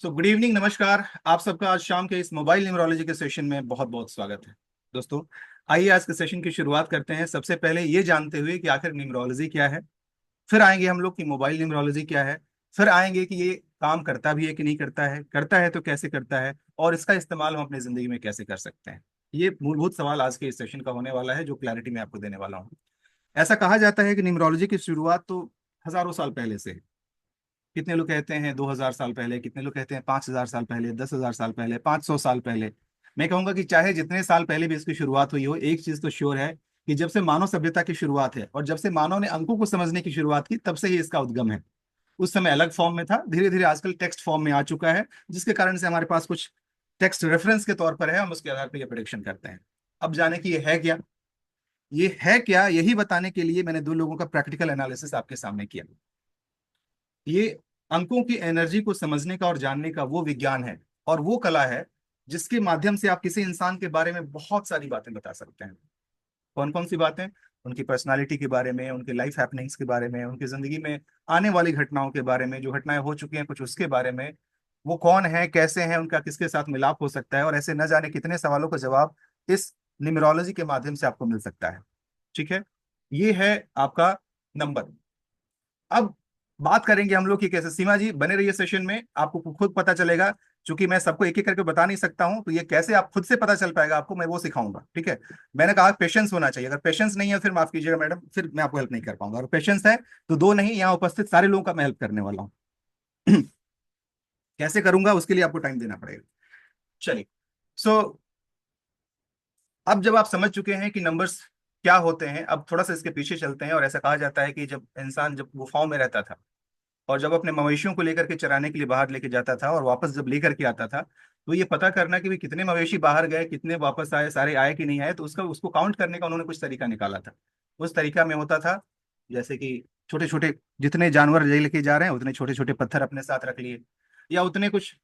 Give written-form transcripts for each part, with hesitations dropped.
Good evening, नमस्कार। आप सबका आज शाम के इस मोबाइल न्यूमरोलॉजी के सेशन में बहुत बहुत स्वागत है। दोस्तों, आइए आज के सेशन की शुरुआत करते हैं। सबसे पहले ये जानते हुए कि आखिर न्यूमरोलॉजी क्या है, फिर आएंगे हम लोग कि मोबाइल न्यूमरोलॉजी क्या है, फिर आएंगे कि ये काम करता भी है कि नहीं करता है तो कैसे करता है, और इसका इस्तेमाल हम अपनी जिंदगी में कैसे कर सकते हैं। ये मूलभूत सवाल आज के इस सेशन का होने वाला है, जो क्लैरिटी मैं आपको देने वाला हूँ। ऐसा कहा जाता है कि न्यूमरोलॉजी की शुरुआत तो हजारों साल पहले से है। कितने लोग कहते हैं 2000 साल पहले, कितने लोग कहते हैं 5000 साल पहले, 10,000 साल पहले, 500 साल पहले। मैं कहूंगा कि चाहे जितने साल पहले भी इसकी शुरुआत हुई हो, एक चीज तो श्योर है कि जब से मानव सभ्यता की शुरुआत है और जब से मानव ने अंकों को समझने की शुरुआत की, तब से ही इसका उद्गम है। उस समय अलग फॉर्म में था, धीरे धीरे आजकल टेक्स्ट फॉर्म में आ चुका है, जिसके कारण से हमारे पास कुछ टेक्स्ट रेफरेंस के तौर पर है, हम उसके आधार पर ये प्रेडिक्शन करते हैं। अब जाने की ये है क्या, यही बताने के लिए मैंने दो लोगों का प्रैक्टिकल एनालिसिस आपके सामने किया। ये अंकों की एनर्जी को समझने का और जानने का वो विज्ञान है और वो कला है जिसके माध्यम से आप किसी इंसान के बारे में बहुत सारी बातें बता सकते हैं। कौन कौन सी बातें? उनकी पर्सनालिटी के बारे में, उनके लाइफ हैपनिंग्स के बारे में, उनकी जिंदगी में आने वाली घटनाओं के बारे में, जो घटनाएं हो चुकी हैं कुछ उसके बारे में, वो कौन है, कैसे हैं, उनका किसके साथ मिलाप हो सकता है, और ऐसे न जाने कितने सवालों का जवाब इस न्यूमरोलॉजी के माध्यम से आपको मिल सकता है। ठीक है, ये है आपका नंबर। अब बात करेंगे हम लोग कि कैसे। सीमा जी बने रहिए सेशन में, आपको खुद पता चलेगा। क्योंकि मैं सबको एक एक करके बता नहीं सकता हूं, तो ये कैसे आप खुद से पता चल पाएगा आपको, मैं वो सिखाऊंगा। ठीक है, मैंने कहा पेशेंस होना चाहिए। अगर पेशेंस नहीं है फिर माफ कीजिएगा मैडम, फिर मैं आपको हेल्प नहीं कर पाऊंगा। और पेशेंस है तो दो नहीं, यहाँ उपस्थित सारे लोगों का मैं हेल्प करने वाला हूँ। कैसे करूंगा उसके लिए आपको टाइम देना पड़ेगा। चलिए। सो अब जब आप समझ चुके हैं कि नंबर्स क्या होते हैं, अब थोड़ा सा इसके पीछे चलते हैं। और ऐसा कहा जाता है कि जब गुफाओं में रहता था और जब अपने मवेशियों को लेकर के चराने के लिए बाहर लेके जाता था और वापस जब लेकर के आता था, तो ये पता करना कि भी कितने मवेशी बाहर गए, कितने वापस आए, सारे आए कि नहीं आए, तो उसका उसको काउंट करने का उन्होंने कुछ तरीका निकाला था। उस तरीका में होता था जैसे कि छोटे छोटे जितने जानवर ले लेके जा रहे हैं उतने छोटे छोटे पत्थर अपने साथ रख लिए, या उतने कुछ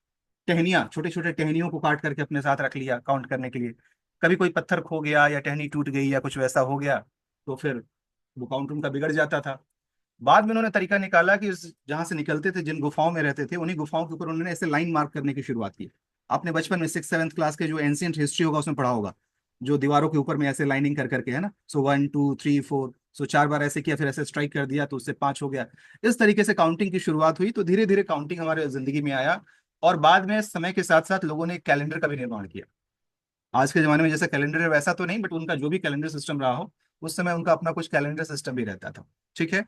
टहनियाँ, छोटे छोटे टहनियों को काट करके अपने साथ रख लिया काउंट करने के लिए। कभी कोई पत्थर खो गया या टहनी टूट गई या कुछ वैसा हो गया, तो फिर वो काउंट उनका बिगड़ जाता था। बाद में उन्होंने तरीका निकाला कि जहां से निकलते थे, जिन गुफाओं में रहते थे, उन्हीं गुफाओं के ऊपर उन्होंने ऐसे लाइन मार्क करने की शुरुआत की। आपने बचपन में 6 7 क्लास के जो एंशियंट हिस्ट्री होगा उसमें पढ़ा होगा, जो दीवारों के ऊपर में ऐसे लाइनिंग कर करके है ना। सो 1 2 3 4, सो 4 बार ऐसे किया, फिर ऐसे स्ट्राइक कर दिया तो उससे 5 हो गया। इस तरीके से काउंटिंग की शुरुआत हुई, तो धीरे धीरे काउंटिंग हमारे जिंदगी में आया। और बाद में समय के साथ साथ लोगों ने कैलेंडर का भी निर्माण किया। आज के जमाने में जैसा कैलेंडर है वैसा तो नहीं, बट उनका जो भी कैलेंडर सिस्टम रहा हो, उस समय उनका अपना कुछ कैलेंडर सिस्टम भी रहता था। ठीक है,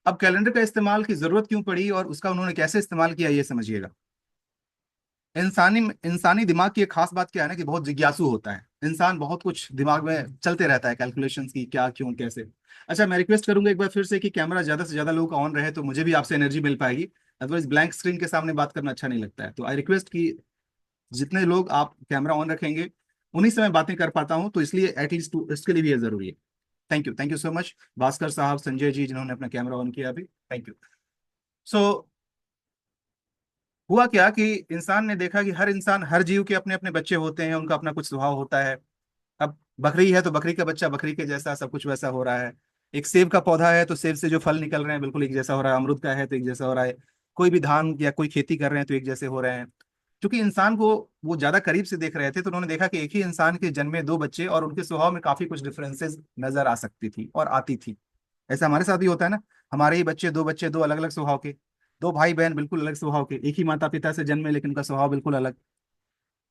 अब कैलेंडर का इस्तेमाल की जरूरत क्यों पड़ी और उसका उन्होंने कैसे इस्तेमाल किया, ये समझिएगा। इंसानी इंसानी दिमाग की एक खास बात क्या है ना, कि बहुत जिज्ञासु होता है इंसान, बहुत कुछ दिमाग में चलते रहता है कैलकुलेशंस की, क्या क्यों कैसे। अच्छा, मैं रिक्वेस्ट करूंगा एक बार फिर से कि कैमरा ज्यादा से ज्यादा लोगों का ऑन रहे, तो मुझे भी आपसे एनर्जी मिल पाएगी। अदरवाइज ब्लैंक स्क्रीन के सामने बात करना अच्छा नहीं लगता है। तो आई रिक्वेस्ट कि जितने लोग आप कैमरा ऑन रखेंगे उन्हीं से मैं बातें कर पाता हूं, तो इसलिए एटलीस्ट इसके लिए भी ये जरूरी है। Thank you so much Bhaskar साहब, संजय जी, जिन्होंने अपना कैमरा ऑन किया अभी, थैंक यू। सो हुआ क्या कि इंसान ने देखा कि हर इंसान, हर जीव के अपने अपने बच्चे होते हैं, उनका अपना कुछ स्वभाव होता है। अब बकरी है तो बकरी का बच्चा बकरी के जैसा, सब कुछ वैसा हो रहा है। एक सेब का पौधा है तो सेब से जो फल निकल रहे हैं बिल्कुल एक जैसा हो रहा है, अमरूद का है तो एक जैसा हो रहा है। कोई भी धान या कोई खेती कर रहे हैं तो एक जैसे हो रहे हैं। क्योंकि इंसान को वो ज्यादा करीब से देख रहे थे, तो उन्होंने देखा कि एक ही इंसान के जन्मे दो बच्चे और उनके स्वभाव में काफी कुछ डिफरेंसेस नजर आ सकती थी और आती थी। ऐसा हमारे साथ भी होता है ना, हमारे ही बच्चे दो अलग अलग स्वभाव के, दो भाई बहन बिल्कुल अलग स्वभाव के, एक ही माता पिता से जन्मे लेकिन उनका स्वभाव बिल्कुल अलग।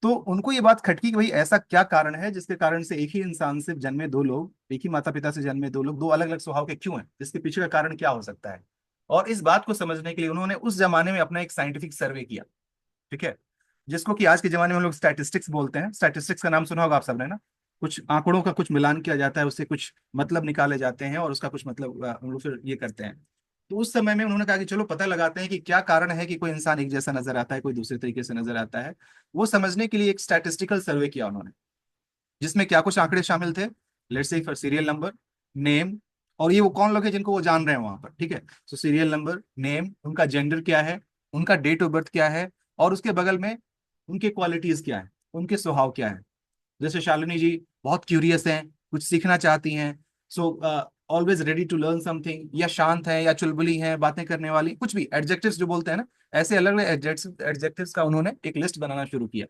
तो उनको ये बात खटकी कि भाई ऐसा क्या कारण है जिसके कारण से एक ही इंसान से जन्मे दो लोग, एक ही माता पिता से जन्मे दो लोग, दो अलग अलग स्वभाव के क्यों हैं, इसके पीछे का कारण क्या हो सकता है। और इस बात को समझने के लिए उन्होंने उस जमाने में अपना एक साइंटिफिक सर्वे किया। ठीक है, जिसको कि आज के जमाने में हम लोग स्टैटिस्टिक्स बोलते हैं। स्टैटिस्टिक्स का नाम सुना होगा आप सबने ना। कुछ आंकड़ों का कुछ मिलान किया जाता है, उससे कुछ मतलब निकाले जाते हैं और उसका कुछ मतलब हम लोग फिर ये करते हैं। तो उस समय में उन्होंने कहा कि चलो पता लगाते हैं कि क्या कारण है कि कोई इंसान एक जैसा नजर आता है, कोई दूसरे तरीके से नजर आता है। वो समझने के लिए एक स्टैटिस्टिकल सर्वे किया उन्होंने, जिसमें क्या कुछ आंकड़े शामिल थे। Let's say for serial number, name, और ये वो कौन लोग हैं जिनको वो जान रहे हैं वहां पर। ठीक है, सो सीरियल नंबर, नेम, उनका जेंडर क्या है, उनका डेट ऑफ बर्थ क्या है, और उसके बगल में उनके क्वालिटीज क्या है, उनके स्वभाव क्या है। जैसे शालिनी जी बहुत क्यूरियस हैं, कुछ सीखना चाहती हैं। So always ready to learn something, या शांत है, या चुलबुली है, बातें करने वाली, कुछ भी एडजेक्टिव्स जो बोलते हैं ना, ऐसे अलग अलग एडजेक्टिव्स का उन्होंने एक लिस्ट बनाना शुरू किया।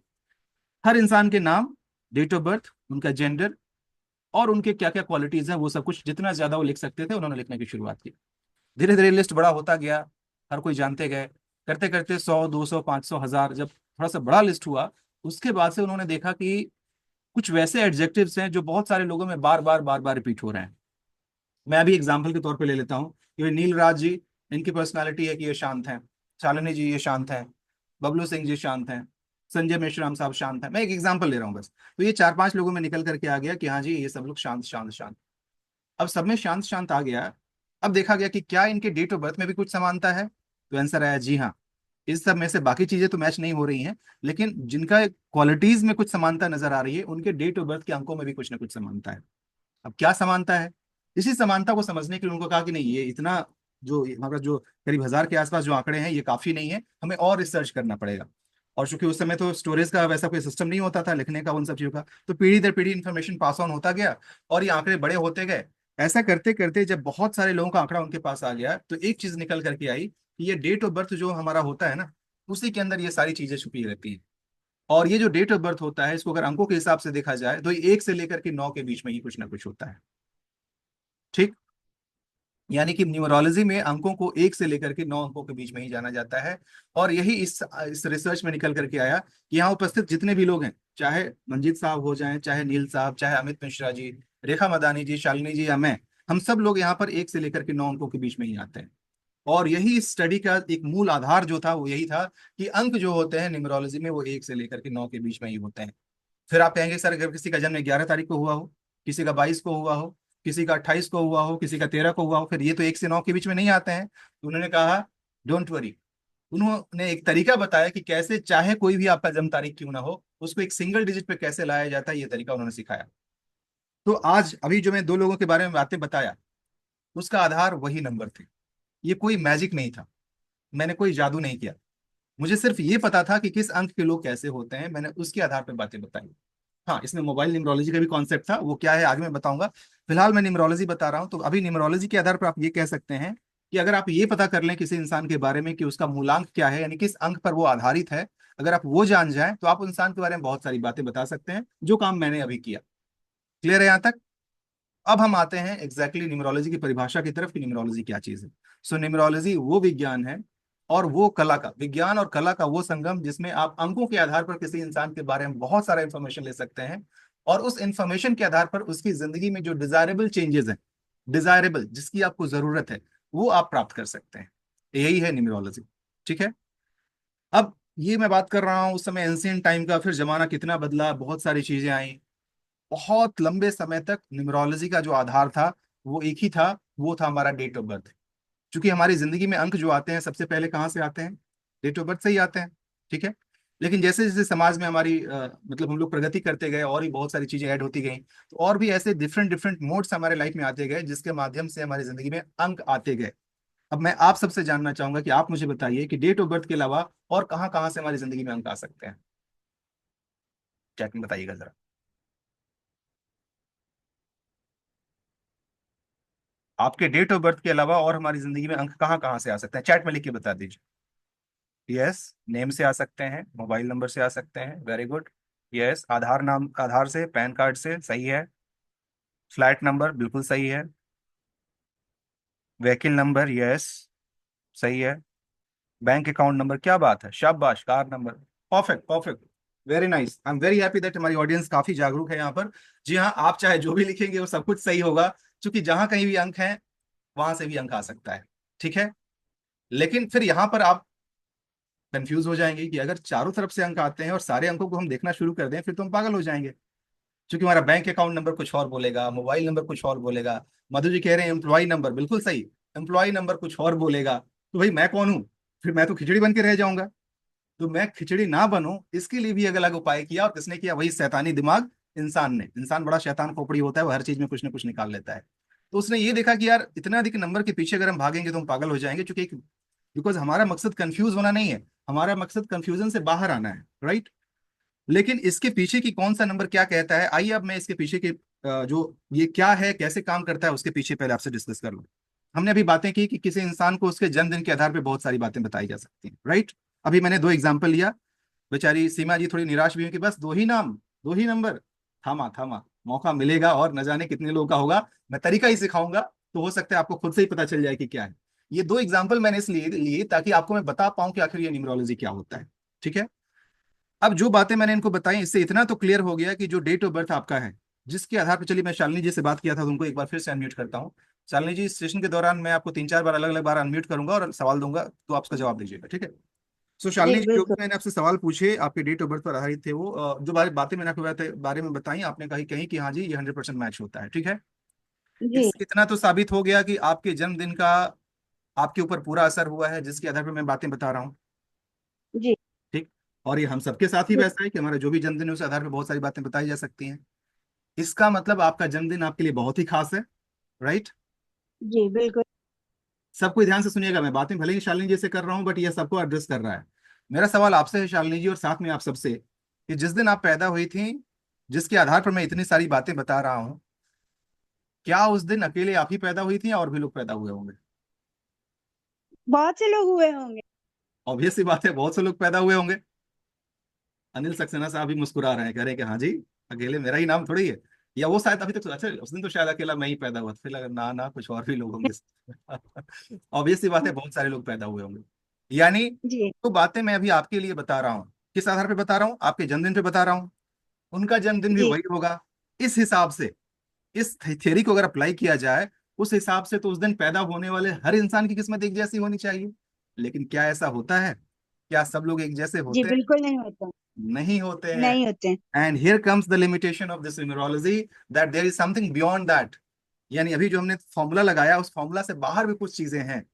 हर इंसान के नाम, डेट ऑफ बर्थ, उनका जेंडर और उनके क्या क्या क्वालिटीज हैं, वो सब कुछ जितना ज्यादा वो लिख सकते थे उन्होंने लिखने की शुरुआत की। धीरे धीरे लिस्ट बड़ा होता गया, हर कोई जानते गए, करते करते 100, 200, 500, 1000, जब थोड़ा सा बड़ा लिस्ट हुआ, उसके बाद से उन्होंने देखा कि कुछ वैसे एडजेक्टिव्स हैं जो बहुत सारे लोगों में बार बार रिपीट हो रहे हैं। मैं अभी एग्जाम्पल के तौर पे ले लेता हूँ। ये नीलराज जी, इनकी पर्सनालिटी है कि ये शांत हैं। शालिनी जी ये शांत हैं। बबलू सिंह जी शांत हैं। संजय मेश्राम साहब शांत हैं। मैं एक एग्जाम्पल ले रहा हूँ बस। तो ये 4-5 लोगों में निकल करके आ गया कि हाँ जी ये सब लोग शांत शांत शांत। अब सब में शांत शांत आ गया। अब देखा गया कि क्या इनके डेट ऑफ बर्थ में भी कुछ समानता है, तो आंसर आया जी हाँ। इस सब में से बाकी चीजें तो मैच नहीं हो रही हैं, लेकिन जिनका क्वालिटीज में कुछ समानता नजर आ रही है, उनके डेट ऑफ बर्थ के अंकों में भी कुछ ना कुछ समानता है। अब क्या समानता है, इसी समानता को समझने के लिए उनको कहा कि नहीं, ये इतना जो हमारा जो करीब 1000 के आसपास जो आंकड़े हैं ये काफी नहीं है, हमें और रिसर्च करना पड़ेगा। और चूंकि उस समय तो स्टोरेज का वैसा कोई सिस्टम नहीं होता था लिखने का उन सब चीजों का, तो पीढ़ी दर पीढ़ी इन्फॉर्मेशन पास ऑन होता गया और ये आंकड़े बड़े होते गए। ऐसा करते करते जब बहुत सारे लोगों का आंकड़ा उनके पास आ गया, तो एक चीज निकल करके आई कि ये डेट ऑफ बर्थ जो हमारा होता है ना, उसी के अंदर ये सारी चीजें छुपी रहती है। और ये जो डेट ऑफ बर्थ होता है, इसको अगर अंकों के हिसाब से देखा जाए तो ये 1 से लेकर के 9 के बीच में ही कुछ ना कुछ होता है। ठीक। यानी कि न्यूमरोलॉजी में अंकों को 1 से लेकर के 9 अंकों के बीच में ही जाना जाता है। और यही इस रिसर्च में निकल करके आया कि यहाँ उपस्थित जितने भी लोग हैं, चाहे मंजीत साहब हो जाएं, चाहे नील साहब, चाहे अमित मिश्रा जी, रेखा मदानी जी, शालिनी जी या मैं, हम सब लोग यहाँ पर 1 से लेकर के 9 अंकों के बीच में ही आते हैं। और यही इस स्टडी का एक मूल आधार जो था वो यही था कि अंक जो होते हैं न्यूमरोलॉजी में वो 1 से लेकर के 9 के बीच में ही होते हैं। फिर आप कहेंगे सर अगर किसी का जन्म 11 तारीख को हुआ हो, किसी का 22 को हुआ हो, किसी का 28 को हुआ हो, किसी का 13 को हुआ हो, फिर ये तो 1 से 9 के बीच में नहीं आते हैं। तो उन्होंने कहा डोंट वरी। उन्होंने एक तरीका बताया कि कैसे चाहे कोई भी आपका जन्म तारीख क्यों ना हो, उसको एक सिंगल डिजिट पे कैसे लाया जाता है, ये तरीका उन्होंने सिखाया। तो आज अभी जो मैं 2 लोगों के बारे में बातें बताया, उसका आधार वही नंबर थे। ये कोई मैजिक नहीं था, मैंने कोई जादू नहीं किया। मुझे सिर्फ ये पता था कि किस अंक के लोग कैसे होते हैं, मैंने उसके आधार पर बातें बताई। हाँ, इसमें मोबाइल न्यूमरोलॉजी का भी कॉन्सेप्ट था, वो क्या है आगे मैं बताऊंगा। फिलहाल मैं न्यूमरोलॉजी बता रहा हूँ। तो अभी न्यूमरोलॉजी के आधार पर आप ये कह सकते हैं कि अगर आप ये पता कर लें किसी इंसान के बारे में कि उसका मूलांक क्या है, यानी किस अंक पर वो आधारित है, अगर आप वो जान जाएं तो आप उस इंसान के बारे में बहुत सारी बातें बता सकते हैं, जो काम मैंने अभी किया। क्लियर है यहाँ तक? अब हम आते हैं एग्जैक्टली न्यूमरोलॉजी की परिभाषा की तरफ कि न्यूमरोलॉजी क्या चीज है। सो न्यूमरोलॉजी वो विज्ञान है और वो कला का विज्ञान और कला का वो संगम, जिसमें आप अंकों के आधार पर किसी इंसान के बारे में बहुत सारा इंफॉर्मेशन ले सकते हैं। और उस इंफॉर्मेशन के आधार पर उसकी जिंदगी में जो डिजायरेबल चेंजेस हैं, डिजायरेबल जिसकी आपको जरूरत है, वो आप प्राप्त कर सकते हैं। यही है न्यूमरोलॉजी। ठीक है। अब ये मैं बात कर रहा हूँ उस समय एंशियंट टाइम का, फिर जमाना कितना बदला, बहुत सारी चीजें आई। बहुत लंबे समय तक न्यूमरोलॉजी का जो आधार था वो एक ही था, वो था हमारा डेट ऑफ बर्थ। क्योंकि हमारी जिंदगी में अंक जो आते हैं सबसे पहले कहाँ से आते हैं? डेट ऑफ बर्थ से ही आते हैं। ठीक है। लेकिन जैसे जैसे समाज में हमारी मतलब हम लोग प्रगति करते गए और भी बहुत सारी चीजें ऐड होती गई, तो और भी ऐसे डिफरेंट डिफरेंट मोड्स हमारे लाइफ में आते गए, जिसके माध्यम से हमारी जिंदगी में अंक आते गए। अब मैं आप सबसे जानना चाहूंगा कि आप मुझे बताइए कि डेट ऑफ बर्थ के अलावा और कहाँ कहाँ से हमारी जिंदगी में अंक आ सकते हैं। चैट में बताइएगा जरा। आपके डेट ऑफ बर्थ के अलावा और हमारी जिंदगी में अंक कहाँ कहाँ से आ सकते हैं, चैट में लिख के बता दीजिए। यस, नेम से आ सकते हैं, मोबाइल नंबर से आ सकते हैं, वेरी गुड। यस, आधार, नाम आधार से, पैन कार्ड से, सही है। फ्लैट नंबर बिल्कुल सही है। व्हीकल नंबर, यस, सही है। बैंक अकाउंट नंबर, क्या बात है, शाबाश। Car number, perfect perfect, very nice. I am very happy that हमारी ऑडियंस काफी जागरूक है यहाँ पर। जी हाँ, आप चाहे जो भी लिखेंगे वो सब कुछ सही होगा, क्योंकि जहां कहीं भी अंक है वहां से भी अंक आ सकता है। ठीक है। लेकिन फिर यहाँ पर आप कंफ्यूज हो जाएंगे कि अगर चारों तरफ से अंक आते हैं और सारे अंकों को हम देखना शुरू कर दें, फिर तो हम पागल हो जाएंगे। क्योंकि हमारा बैंक अकाउंट नंबर कुछ और बोलेगा, मोबाइल नंबर कुछ और बोलेगा। मधु जी कह रहे हैं एम्प्लॉय नंबर, बिल्कुल सही, एम्प्लॉय नंबर कुछ और बोलेगा। तो भाई मैं कौन हूँ? फिर मैं तो खिचड़ी बन के रह जाऊंगा। तो मैं खिचड़ी ना बनूं, इसके लिए भी अलग अलग उपाय किया। और किसने किया? वही शैतानी दिमाग, इंसान ने। इंसान बड़ा शैतान खोपड़ी होता है, वो हर चीज में कुछ ना कुछ निकाल लेता है। तो उसने ये देखा कि यार इतना अधिक नंबर के पीछे अगर हम भागेंगे तो हम पागल हो जाएंगे, क्योंकि बिकॉज हमारा मकसद कंफ्यूज होना नहीं है, हमारा मकसद कंफ्यूजन से बाहर आना है, राइट। लेकिन इसके पीछे की कौन सा नंबर क्या कहता है, आइए अब मैं इसके पीछे की जो ये क्या है, कैसे काम करता है, उसके पीछे पहले आपसे डिस्कस कर लूं। हमने अभी बातें की कि किसी इंसान को उसके जन्मदिन के आधार पर बहुत सारी बातें बताई जा सकती हैं, राइट। अभी मैंने दो एग्जाम्पल लिया। बेचारी सीमा जी थोड़ी निराश भी हुई कि बस दो ही नाम, दो ही नंबर। थामा थामा, मौका मिलेगा और न जाने कितने लोगों का होगा। मैं तरीका ही सिखाऊंगा, तो हो सकता है आपको खुद से ही पता चल जाए कि क्या है। ये दो एग्जाम्पल मैंने इसलिए लिए ताकि आपको मैं बता पाऊं कि आखिर ये न्यूमरोलॉजी क्या होता है। ठीक है। अब जो बातें मैंने इनको बताई, इससे इतना तो क्लियर हो गया कि जो डेट ऑफ बर्थ आपका है, जिसके आधार पर, चलिए मैं शालिनी जी से बात किया था, तो उनको एक बार फिर से अनम्यूट करता हूँ। शालिनी जी, इस सेशन के दौरान मैं आपको तीन चार बार अलग अलग बार अनम्यूट करूंगा और सवाल दूंगा, तो आप उसका जवाब दीजिएगा, ठीक है। सो जी शालिनी जी, जो भी बिल्कुल। मैंने आपसे सवाल पूछे आपके डेट ऑफ बर्थ पर आधारित थे, वो जो बातें मैंने आपके बारे में बताई, आपने कही कहीं कि हाँ जी, ये 100% मैच होता है, ठीक है। जी। इससे इतना तो साबित हो गया कि आपके जन्मदिन का आपके ऊपर पूरा असर हुआ है, जिसके आधार पर मैं बातें बता रहा हूँ। जी। ठीक। और ये हम सबके साथ ही जी। वैसा है कि हमारा जो भी जन्मदिन है उस आधार पर बहुत सारी बातें बताई जा सकती हैं। इसका मतलब आपका जन्मदिन आपके लिए बहुत ही खास है, राइट। जी बिल्कुल। सब कोई ध्यान से सुनिएगा, मैं बातें भले ही शालिनी जी से कर रहा हूँ, बट ये सबको एड्रेस कर रहा है। मेरा सवाल आपसे है शालिनी जी, और साथ में आप सबसे, कि जिस दिन आप पैदा हुई थी, जिसके आधार पर मैं इतनी सारी बातें बता रहा हूँ, क्या उस दिन अकेले आप ही पैदा हुई थी या और भी लोग पैदा हुए होंगे? बहुत से लोग हुए होंगे। ऑब्वियस सी बात है, बहुत से लोग पैदा हुए होंगे। अनिल सक्सेना साहब भी मुस्कुरा रहे हैं, कह रहे हैं कि हाँ जी, अकेले मेरा ही नाम थोड़ी है। या वो शायद अभी तक अच्छा, उस दिन तो शायद अकेला मैं ही पैदा हुआ था, फिर लगा ना ना, कुछ और भी लोग होंगे। ऑब्वियस सी बात है, बहुत सारे लोग पैदा हुए होंगे। यानी जी। तो बातें मैं अभी आपके लिए बता रहा हूँ, किस आधार पे बता रहा हूँ? आपके जन्मदिन पे बता रहा हूँ। उनका जन्मदिन भी जी वही होगा। इस हिसाब से, इस थ्योरी को अगर अप्लाई किया जाए, उस हिसाब से तो उस दिन पैदा होने वाले हर इंसान की किस्मत एक जैसी होनी चाहिए। लेकिन क्या ऐसा होता है? क्या सब लोग एक जैसे जी होते हैं? बिल्कुल नहीं होता। नहीं होते हैं। नहीं होते। And here comes the limitation of this numerology, that there is something beyond that. यानी अभी जो हमने फॉर्मूला लगाया, उस फॉर्मूला से बाहर भी कुछ चीजें हैं,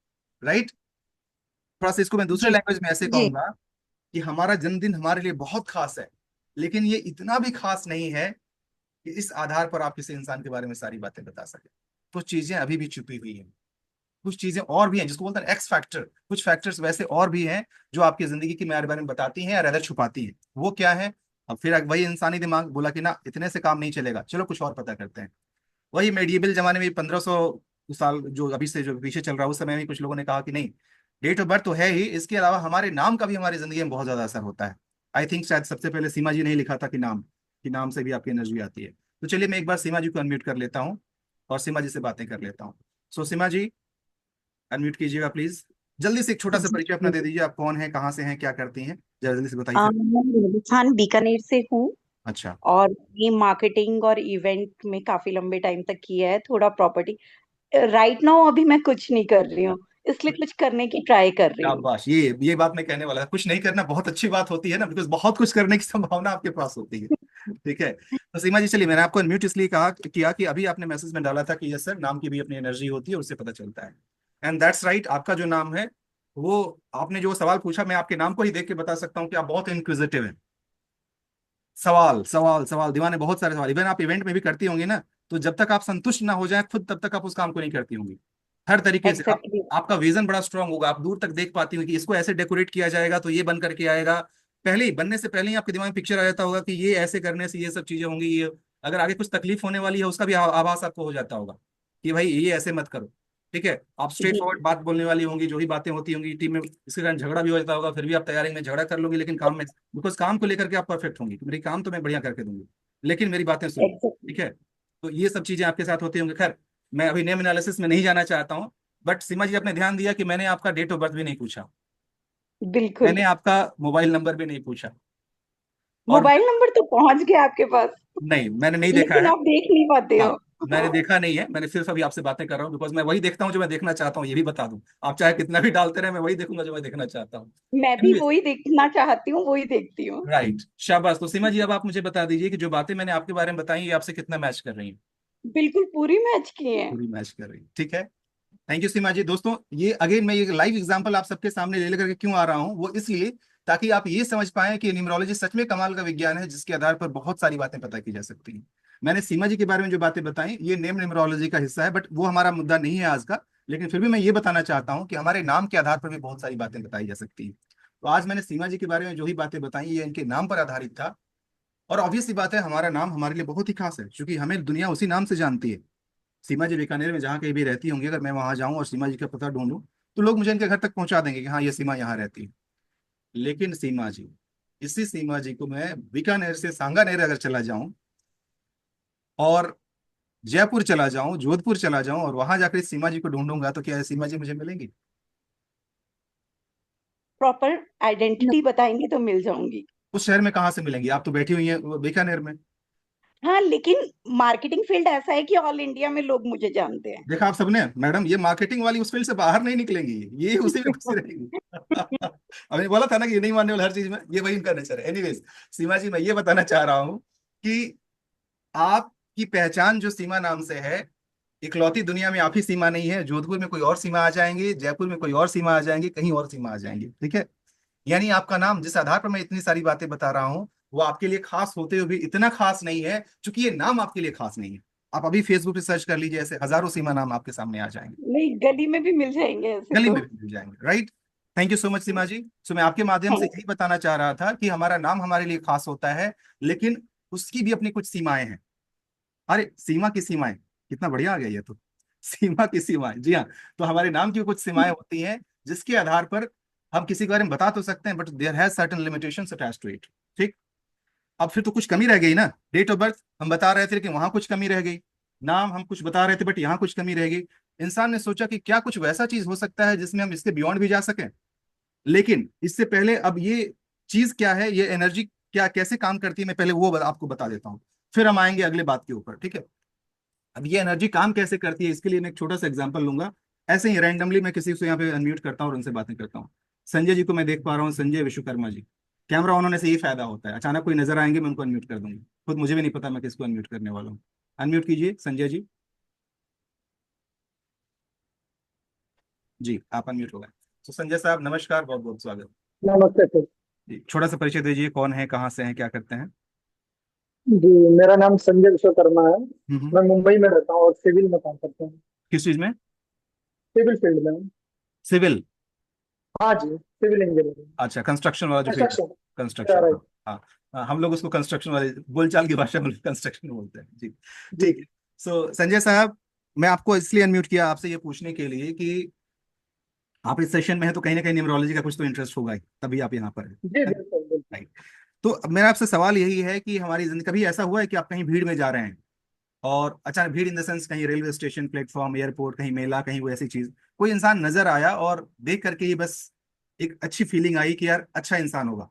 राइट। थोड़ा सा इसको मैं दूसरे जी। लैंग्वेज में ऐसे जी कहूंगा कि हमारा जन्मदिन हमारे लिए बहुत खास है, लेकिन ये इतना भी खास नहीं है कि इस आधार पर आप किसी इंसान के बारे में सारी बातें बता सके। कुछ चीजें अभी भी छुपी हुई हैं। कुछ चीजें और भी हैं, जिसको बोलते हैं एक्स फैक्टर। कुछ फैक्टर्स वैसे और भी हैं जो आपकी जिंदगी के मेरे बारे में बताती हैं या रैदर छुपाती हैं। वो क्या है? अब फिर वही इंसानी दिमाग बोला कि ना, इतने से काम नहीं चलेगा, चलो कुछ और पता करते हैं। वही मेडिएबल जमाने में 1500 साल जो अभी से जो पीछे चल रहा है, उस समय में कुछ लोगों ने कहा कि नहीं, डेट ऑफ बर्थ तो है ही, इसके अलावा हमारे नाम का भी हमारी जिंदगी में बहुत ज्यादा असर होता है। आई थिंक शायद सबसे पहले सीमा जी ने ही लिखा था कि नाम से भी आपकी एनर्जी आती है। तो चलिए मैं एक बार सीमा जी को अनम्यूट कर लेता हूँ और सीमा जी से बातें कर लेता हूँ। सो सीमा जी, अनम्यूट कीजिएगा प्लीज। जल्दी से एक छोटा सा जी परिचय अपना दे बिल्कुल। दीजिए, आप कौन है, कहाँ से हैं, क्या करती हैं, जरा जल्दी से बताइए। मैं राजस्थान बीकानेर से हूँ। अच्छा। और ये मार्केटिंग और इवेंट में काफी लंबे टाइम तक किया है, थोड़ा प्रॉपर्टी। राइट नाउ अभी मैं कुछ नहीं कर रही हूँ, इसलिए कुछ करने की ट्राई कर रही हूँ। शाबाश, ये बात मैं कहने वाला था, कुछ नहीं करना बहुत अच्छी बात होती है ना, बिकॉज बहुत कुछ करने की संभावना आपके पास होती है। ठीक है। तो सीमा जी, चलिए, मैंने आपको अनम्यूट इसलिए कहा किया कि अभी आपने मैसेज में डाला था कि यस सर, नाम की भी अपनी एनर्जी होती है, उससे पता चलता है। एंड दैट्स राइट, आपका जो नाम है, वो, आपने जो सवाल पूछा, मैं आपके नाम को ही देख के बता सकता हूँ कि आप बहुत इंक्विजिटिव हैं। सवाल सवाल सवाल, दीवाने बहुत सारे सवाल, इवन आप इवेंट में भी करती होंगी ना, तो जब तक आप संतुष्ट ना हो जाए खुद, तब तक आप उस काम को नहीं करती होंगी। हर तरीके से आप, एग्जैक्टली। आपका विजन बड़ा स्ट्रांग होगा, आप दूर तक देख पाती होंगी कि इसको ऐसे डेकोरेट किया जाएगा तो ये बन करके आएगा। पहले ही बनने से पहले ही आपके दिमाग में पिक्चर आ जाता होगा कि ये ऐसे करने से ये सब चीजें होंगी, ये अगर आगे कुछ तकलीफ होने वाली है उसका भी आभास आपको हो जाता होगा कि भाई ये ऐसे मत करो। ठीक है। आप स्ट्रेट जी फॉरवर्ड बात बोलने वाली होंगी, जो भी बातें होती होंगी टीम में, इसके कारण झगड़ा भी हो जाता होगा, फिर भी आप तैयारी में झगड़ा कर लोगे, लेकिन काम में, बिकॉज काम को लेकर के आप परफेक्ट होंगी कि मेरी काम तो मैं बढ़िया करके दूंगी, लेकिन मेरी बातें सुनो। एग्जैक्टली। ठीक है। तो ये सब चीजें आपके साथ होती होंगी। खैर, मैं अभी नेम एनालिसिस में नहीं जाना चाहता हूँ, बट सीमा जी, आपने ध्यान दिया कि मैंने आपका डेट ऑफ बर्थ भी नहीं पूछा, बिल्कुल। मैंने आपका मोबाइल नंबर भी नहीं पूछा। और मोबाइल नंबर तो पहुंच गया आपके पास, नहीं, मैंने नहीं देखा लेकिन है। आप देख नहीं पाते हाँ, हो। मैंने देखा नहीं है, मैंने सिर्फ अभी आपसे बातें कर रहा हूँ, बिकॉज मैं वही देखता हूँ जो मैं देखना चाहता हूँ, ये भी बता दूं। आप चाहे कितना भी डालते रहे, मैं वही देखूंगा जो मैं देखना चाहता हूँ। मैं भी वही देखना चाहती हूँ, वही देखती हूँ। राइट, शाबाश। तो सीमा जी, अब आप मुझे बता दीजिए कि जो बातें मैंने आपके बारे में बताई, ये आपसे कितना मैच कर रही हैं? बिल्कुल पूरी मैच किए हैं। पूरी मैच कर रही है, ठीक है। थैंक यू सीमा जी। दोस्तों, ये अगेन मैं ये लाइव एग्जांपल आप सबके सामने ले लेकर के क्यों आ रहा हूँ, वो इसलिए ताकि आप ये समझ पाएं कि न्यूमरोलॉजी सच में कमाल का विज्ञान है, जिसके आधार पर बहुत सारी बातें पता की जा सकती हैं। मैंने सीमा जी के बारे में जो बातें बताई, ये नेम न्यूमरोलॉजी का हिस्सा है, बट वो हमारा मुद्दा नहीं है आज का। लेकिन फिर भी मैं ये बताना चाहता हूँ कि हमारे नाम के आधार पर भी बहुत सारी बातें बताई जा सकती हैं। तो आज मैंने सीमा जी के बारे में जो ही बातें बताई, ये इनके नाम पर आधारित था। और ऑब्वियस सी बात है, हमारा नाम हमारे लिए बहुत ही खास है, क्योंकि हमें दुनिया उसी नाम से जानती है। सीमा जी बीकानेर में जहाँ कहीं भी रहती होंगी, अगर मैं वहां जाऊं और सीमा जी का पता ढूंढूं, तो लोग मुझे इनके घर तक पहुंचा देंगे कि हाँ, ये सीमा यहाँ रहती है। लेकिन सीमा जी, इसी सीमा जी को मैं बीकानेर से सांगानेर अगर चला जाऊं, और जयपुर चला जाऊं, जोधपुर चला जाऊं, और वहां जाकर इस सीमा जी को ढूंढूंगा, तो क्या सीमा जी मुझे मिलेंगी? प्रॉपर आइडेंटिटी बताएंगे तो मिल जाऊंगी। उस शहर में कहाँ से मिलेंगी? आप तो बैठी हुई हैं बीकानेर में। हाँ, लेकिन मार्केटिंग फील्ड ऐसा है कि ऑल इंडिया में लोग मुझे जानते हैं। देखा आप सबने, मैडम ये मार्केटिंग वाली उस फील्ड से बाहर नहीं निकलेंगी, ये उसी में घुसी रहेंगी। अभी बोला था ना कि ये नहीं मानने वाले हर चीज में, ये वही इनका नेचर है। एनीवेज, सीमा जी, मैं ये बताना चाह रहा हूँ कि आपकी पहचान जो सीमा नाम से है, इकलौती दुनिया में आप ही सीमा नहीं है। जोधपुर में कोई और सीमा आ जाएंगे, जयपुर में कोई और सीमा आ जाएंगे, कहीं और सीमा आ जाएंगे, ठीक है। यानी आपका नाम, जिस आधार पर मैं इतनी सारी बातें बता रहा हूँ, वो आपके लिए खास होते हुए भी इतना खास नहीं है, क्योंकि ये नाम आपके लिए खास नहीं है। आप अभी फेसबुक पे सर्च कर लीजिए, ऐसे हजारों सीमा नाम आपके सामने आ जाएंगे। नहीं, गली में भी मिल जाएंगे ऐसे गली तो। में भी मिल जाएंगे, right. Thank you so much Seema ji. So मैं आपके माध्यम से थैंक यही बताना चाह रहा था कि हमारा नाम हमारे लिए खास होता है, लेकिन उसकी भी अपनी कुछ सीमाएं हैं। अरे सीमा की सीमाएं, कितना बढ़िया आ गया ये तो। सीमा की सीमाएं, जी हाँ। तो हमारे नाम की भी कुछ सीमाएं होती हैं, जिसके आधार पर हम किसी के बारे में बता तो सकते हैं, but there has certain limitations attached to it. ठीक। अब फिर तो कुछ कमी रह गई ना। डेट ऑफ बर्थ हम बता रहे थे, लेकिन वहां कुछ कमी रह गई। नाम हम कुछ बता रहे थे, बट यहाँ कुछ कमी रह गई। इंसान ने सोचा कि क्या कुछ वैसा चीज हो सकता है जिसमें हम इसके बियॉन्ड भी जा सकें। लेकिन इससे पहले, अब ये चीज क्या है, ये एनर्जी क्या, कैसे काम करती है, मैं पहले वो आपको बता देता हूँ। फिर हम आएंगे अगले बात के ऊपर, ठीक है। अब ये एनर्जी काम कैसे करती है, इसके लिए मैं एक छोटा सा एग्जांपल लूंगा। ऐसे ही रैंडमली मैं किसी से यहाँ पे अनम्यूट करता हूँ और उनसे बातें करता हूँ। संजय जी को मैं देख पा रहा हूँ, संजय विश्वकर्मा जी। कैमरा ऑन होने से यही फायदा होता है, अचानक कोई नजर आएंगे, मैं उनको अनम्यूट कर दूंगा। खुद मुझे भी नहीं पता मैं किसको अनम्यूट करने वाला हूँ। अनम्यूट कीजिए संजय जी। जी, आप अनम्यूट हो गए। तो संजय साहब, नमस्कार, बहुत बहुत स्वागत। नमस्ते सर। जी, छोटा सा परिचय दीजिए, कौन है, कहाँ से हैं, क्या करते हैं? जी, मेरा नाम संजय विश्वकर्मा है। हम्म। मैं मुंबई में रहता हूँ और सिविल में काम करता हूँ। किस चीज में? सिविल फील्ड में हूँ। सिविल? हाँ जी, सिविल इंजीनियरिंग। अच्छा, कंस्ट्रक्शन वाला जो फील्ड। कंस्ट्रक्शन। Construction, right. हाँ। हाँ। हाँ, हम लोग उसको कंस्ट्रक्शन वाले, बोलचाल की भाषा में कंस्ट्रक्शन बोलते हैं जी। जी ठीक है। सो संजय साहब, मैं आपको इसलिए अनम्यूट किया, आपसे ये पूछने के लिए कि आप इस सेशन में हैं, तो कहीं ना कहीं न्यूमरोलॉजी का कुछ तो इंटरेस्ट होगा ही, तभी आप यहाँ पर जी, हैं। बिल्कुल बिल्कुल। राइट। तो अब मेरा आपसे सवाल यही है कि हमारी जिंदगी, कभी ऐसा हुआ है कि आप कहीं भीड़ में जा रहे हैं, और अचानक, भीड़ इन द सेंस कहीं रेलवे स्टेशन, प्लेटफॉर्म, एयरपोर्ट, कहीं मेला, कहीं वो ऐसी चीज, कोई इंसान नजर आया और देख करके ही बस एक अच्छी फीलिंग आई कि यार अच्छा इंसान होगा।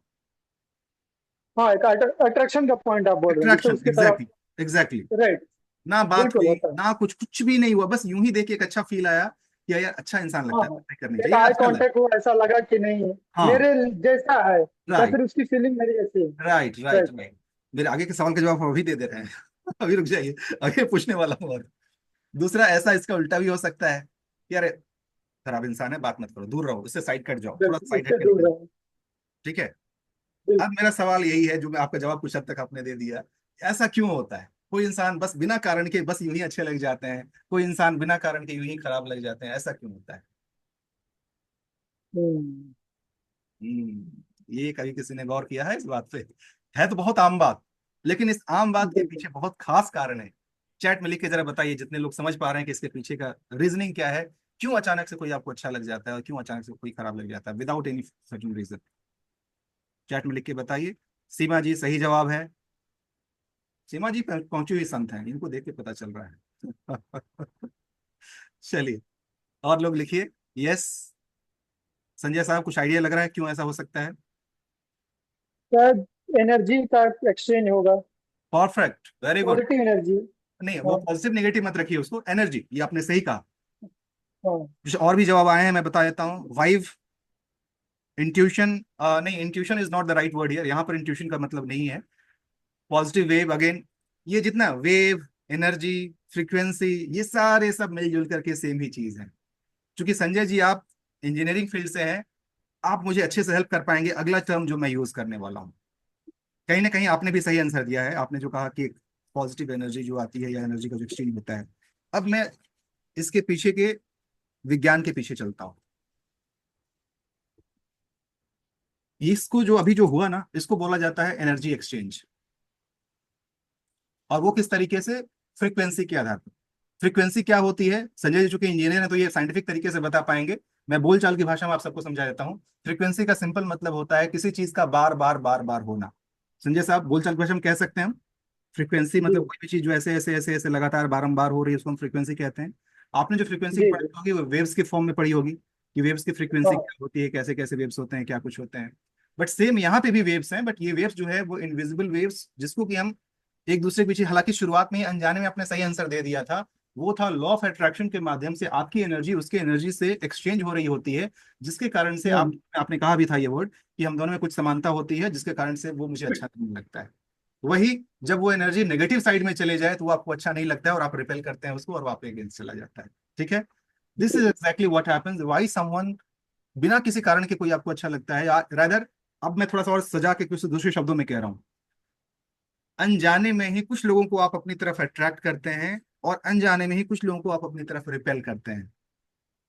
हाँ, एक अट्रैक्शन का पॉइंट आप बोल रहे हैं, जिससे अट्रैक्शन, उसकी तरफ। एग्जैक्टली। एग्जैक्टली। राइट। ना बात बिल्कुल हुई, होता है। ना कुछ भी नहीं हुआ, बस यूं ही देख के एक अच्छा फील आया कि यार अच्छा इंसान हाँ लगता है, हाँ। बातें करनी एक चाहिए, आई आजकल है। कांटेक्ट हुआ, ऐसा लगा कि नहीं हाँ। मेरे जैसा है, या राइट, फिर उसकी फीलिंग मेरी जैसी है। Right, right, right. राइट। मेरे आगे के सवाल का जवाब हम अभी दे दे रहे हैं। अभी रुक जाइए, आगे पूछने वाला हूँ और। दूसरा, ऐसा इसका उल्टा भी हो सकता है कि अरे खराब इंसान है, बात मत करो, दूर रहो, इससे साइड कट जाओ, थोड़ा सा बिल्कुल, साइड हट इससे के दूर निकल जाओ। रहे। ठीक है। अब बिल्कुल। मेरा सवाल यही है, जो मैं आपका जवाब कुछ हद तक आपने दे दिया। ऐसा क्यों होता है? कोई इंसान बस बिना कारण के बस यूं ही अच्छे लग जाते हैं, कोई इंसान बिना कारण के यूं ही खराब लग जाते हैं, ऐसा क्यों होता है? हम्म। ये कभी किसी ने गौर किया है इस बात पे? है तो बहुत आम बात, लेकिन इस आम बात के बिल्कुल। पीछे बहुत खास कारण है। चैट में लिख के जरा बताइए, जितने लोग समझ पा रहे हैं कि इसके पीछे का रीजनिंग क्या है। क्यों अचानक से कोई आपको अच्छा लग जाता है, और क्यों अचानक से कोई खराब लग जाता है, without any certain reason? Chat में लिख के बताइए। सीमा जी, सही जवाब है। सीमा जी पहुंची हुई संत हैं, इनको देख के पता चल रहा है। चलिए, और लोग लिखिए। यस। संजय साहब, कुछ आइडिया लग रहा है क्यों ऐसा हो सकता है? शायद एनर्जी का एक्सचेंज होगा। Perfect, very good. Positive energy. नहीं, वो हाँ पॉजिटिव नेगेटिव मत रखिए उसको, एनर्जी, ये आपने सही कहा। हाँ। कुछ और भी जवाब आए हैं, मैं बता देता हूँ। वाइव, इंट्यूशन, नहीं, intuition is not the right word here, यहाँ पर इंट्यूशन का मतलब नहीं है। पॉजिटिव वेव अगेन, ये जितना वेव, एनर्जी, फ्रीक्वेंसी, ये सारे सब मिलजुल करके सेम ही चीज है। क्योंकि संजय जी, आप इंजीनियरिंग फील्ड से हैं, आप मुझे अच्छे से हेल्प कर पाएंगे अगला टर्म जो मैं यूज करने वाला हूँ। कहीं ना कहीं आपने भी सही आंसर दिया है, आपने जो कहा कि पॉजिटिव एनर्जी जो आती है, या एनर्जी का जो एक्सचेंज होता है। अब मैं इसके पीछे के विज्ञान के पीछे चलता हूँ। इसको जो अभी जो हुआ ना, इसको बोला जाता है एनर्जी एक्सचेंज। और वो किस तरीके से? फ्रीक्वेंसी के आधार पर। फ्रीक्वेंसी क्या होती है? संजय जी चूंकि इंजीनियर है तो ये साइंटिफिक तरीके से बता पाएंगे, मैं बोलचाल की भाषा में आप सबको समझा देता हूँ। फ्रीक्वेंसी का सिंपल मतलब होता है किसी चीज का बार बार बार बार होना। संजय साहब, बोलचाल की भाषा में कह सकते हैं हम फ्रीक्वेंसी जी मतलब कोई भी चीज जो ऐसे ऐसे ऐसे ऐसे लगातार बारंबार हो रही है उसको हम फ्रीक्वेंसी कहते हैं। आपने जो फ्रीक्वेंसी जी पढ़ी जी। होगी वो वेव्स के फॉर्म में पढ़ी होगी कि वेव्स की फ्रीक्वेंसी हाँ क्या होती है, कैसे कैसे वेव्स होते हैं, क्या कुछ होते हैं। बट सेम यहाँ पे भी वेव्स हैं, बट ये वेव्स जो है वो इनविजिबल वेव्स, जिसको कि हम एक दूसरे के पीछे, हालांकि शुरुआत में ही अनजाने में अपने सही आंसर दे दिया था, वो था लॉ ऑफ अट्रैक्शन के माध्यम से आपकी एनर्जी उसके एनर्जी से एक्सचेंज हो रही होती है, जिसके कारण से हम्म, आपने कहा भी था ये वर्ड कि हम दोनों में कुछ समानता होती है, जिसके कारण से वो मुझे अच्छा नहीं लगता है। वही जब वो एनर्जी नेगेटिव साइड में चले जाए तो वो आपको अच्छा नहीं लगता है और आप रिपेल करते हैं उसको और वो आपके अगेंस्ट चला जाता है। ठीक है, this is exactly what happens why someone बिना किसी कारण के कोई आपको अच्छा लगता है, या रादर अब मैं थोड़ा सा और सजा के कुछ दूसरे शब्दों में कह रहा हूँ, अनजाने में ही कुछ लोगों को आप अपनी तरफ अट्रैक्ट करते हैं और अनजाने में ही कुछ लोगों को आप अपनी तरफ रिपेल करते हैं।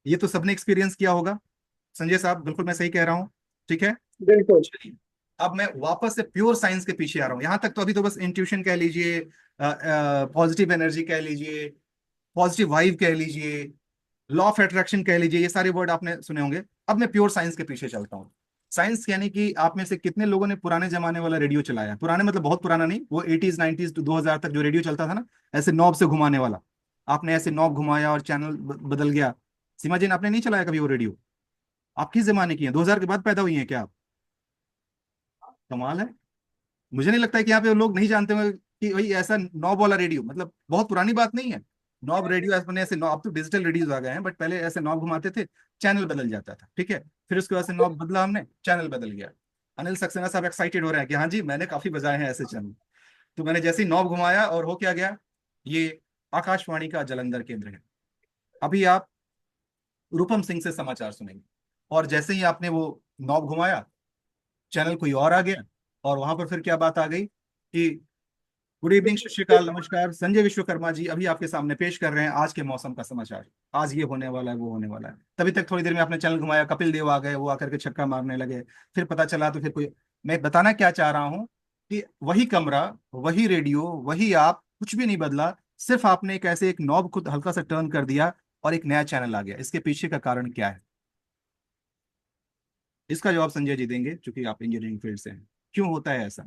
ये तो सबने एक्सपीरियंस किया होगा। संजय साहब बिल्कुल मैं सही कह रहा हूँ? ठीक है, बिल्कुल। चलिए अब मैं वापस से प्योर साइंस के पीछे आ रहा हूँ। यहां तक तो अभी तो बस इंट्यूशन कह लीजिए, पॉजिटिव एनर्जी कह लीजिए, पॉजिटिव वाइब कह लीजिए, लॉ ऑफ अट्रैक्शन कह लीजिए, ये सारे वर्ड आपने सुने होंगे। अब मैं प्योर साइंस के पीछे चलता हूँ। साइंस यानी कि आप में से कितने लोगों ने पुराने जमाने वाला रेडियो चलाया? पुराने मतलब बहुत पुराना नहीं, वो 80s 90s टू 2000 तक जो रेडियो चलता था ना, ऐसे नॉब से घुमाने वाला। आपने ऐसे नॉब घुमाया और चैनल बदल गया। सीमा जी आपने नहीं चलाया कभी वो रेडियो? आप किस जमाने की हैं? 2000 के बाद पैदा हुई हैं क्या आप? कमाल है। मुझे नहीं लगता है कि यहाँ पे लोग नहीं जानते होंगे कि भाई ऐसा नॉब वाला रेडियो, मतलब बहुत पुरानी बात नहीं है। नॉब रेडियो ऐसे ऐसे नॉब, अब तो डिजिटल रेडियोज आ गए हैं, बट पहले ऐसे नॉब घुमाते थे, चैनल बदल जाता था। ठीक है, फिर उसके बाद से नॉब बदला हमने, चैनल बदल गया। अनिल सक्सेना साहब एक्साइटेड हो रहे हैं कि हाँ जी मैंने काफी बजाए हैं ऐसे चैनल। तो मैंने जैसे ही नॉब घुमाया और हो क्या गया, ये आकाशवाणी का जलंधर केंद्र है। अभी आप रूपम सिंह से समाचार सुनेंगे, और जैसे ही आपने वो नॉब घुमाया, चैनल कोई और आ गया, और वहां पर फिर क्या बात आ गई कि गुड इवनिंग, सत श्रीकाल, नमस्कार, संजय विश्वकर्मा जी अभी आपके सामने पेश कर रहे हैं आज के मौसम का समाचार। आज ये होने वाला है, वो होने वाला है। तभी तक थोड़ी देर में आपने चैनल घुमाया, कपिल देव आ गए, वो आकर के छक्का मारने लगे। फिर पता चला तो फिर कोई, मैं बताना क्या चाह रहा हूँ कि वही कमरा, वही रेडियो, वही आप, कुछ भी नहीं बदला। सिर्फ आपने एक ऐसे एक नॉब को हल्का सा टर्न कर दिया और एक नया चैनल आ गया। इसके पीछे का कारण क्या है? इसका जवाब संजय जी देंगे क्योंकि आप इंजीनियरिंग फील्ड से हैं। क्यों होता है ऐसा,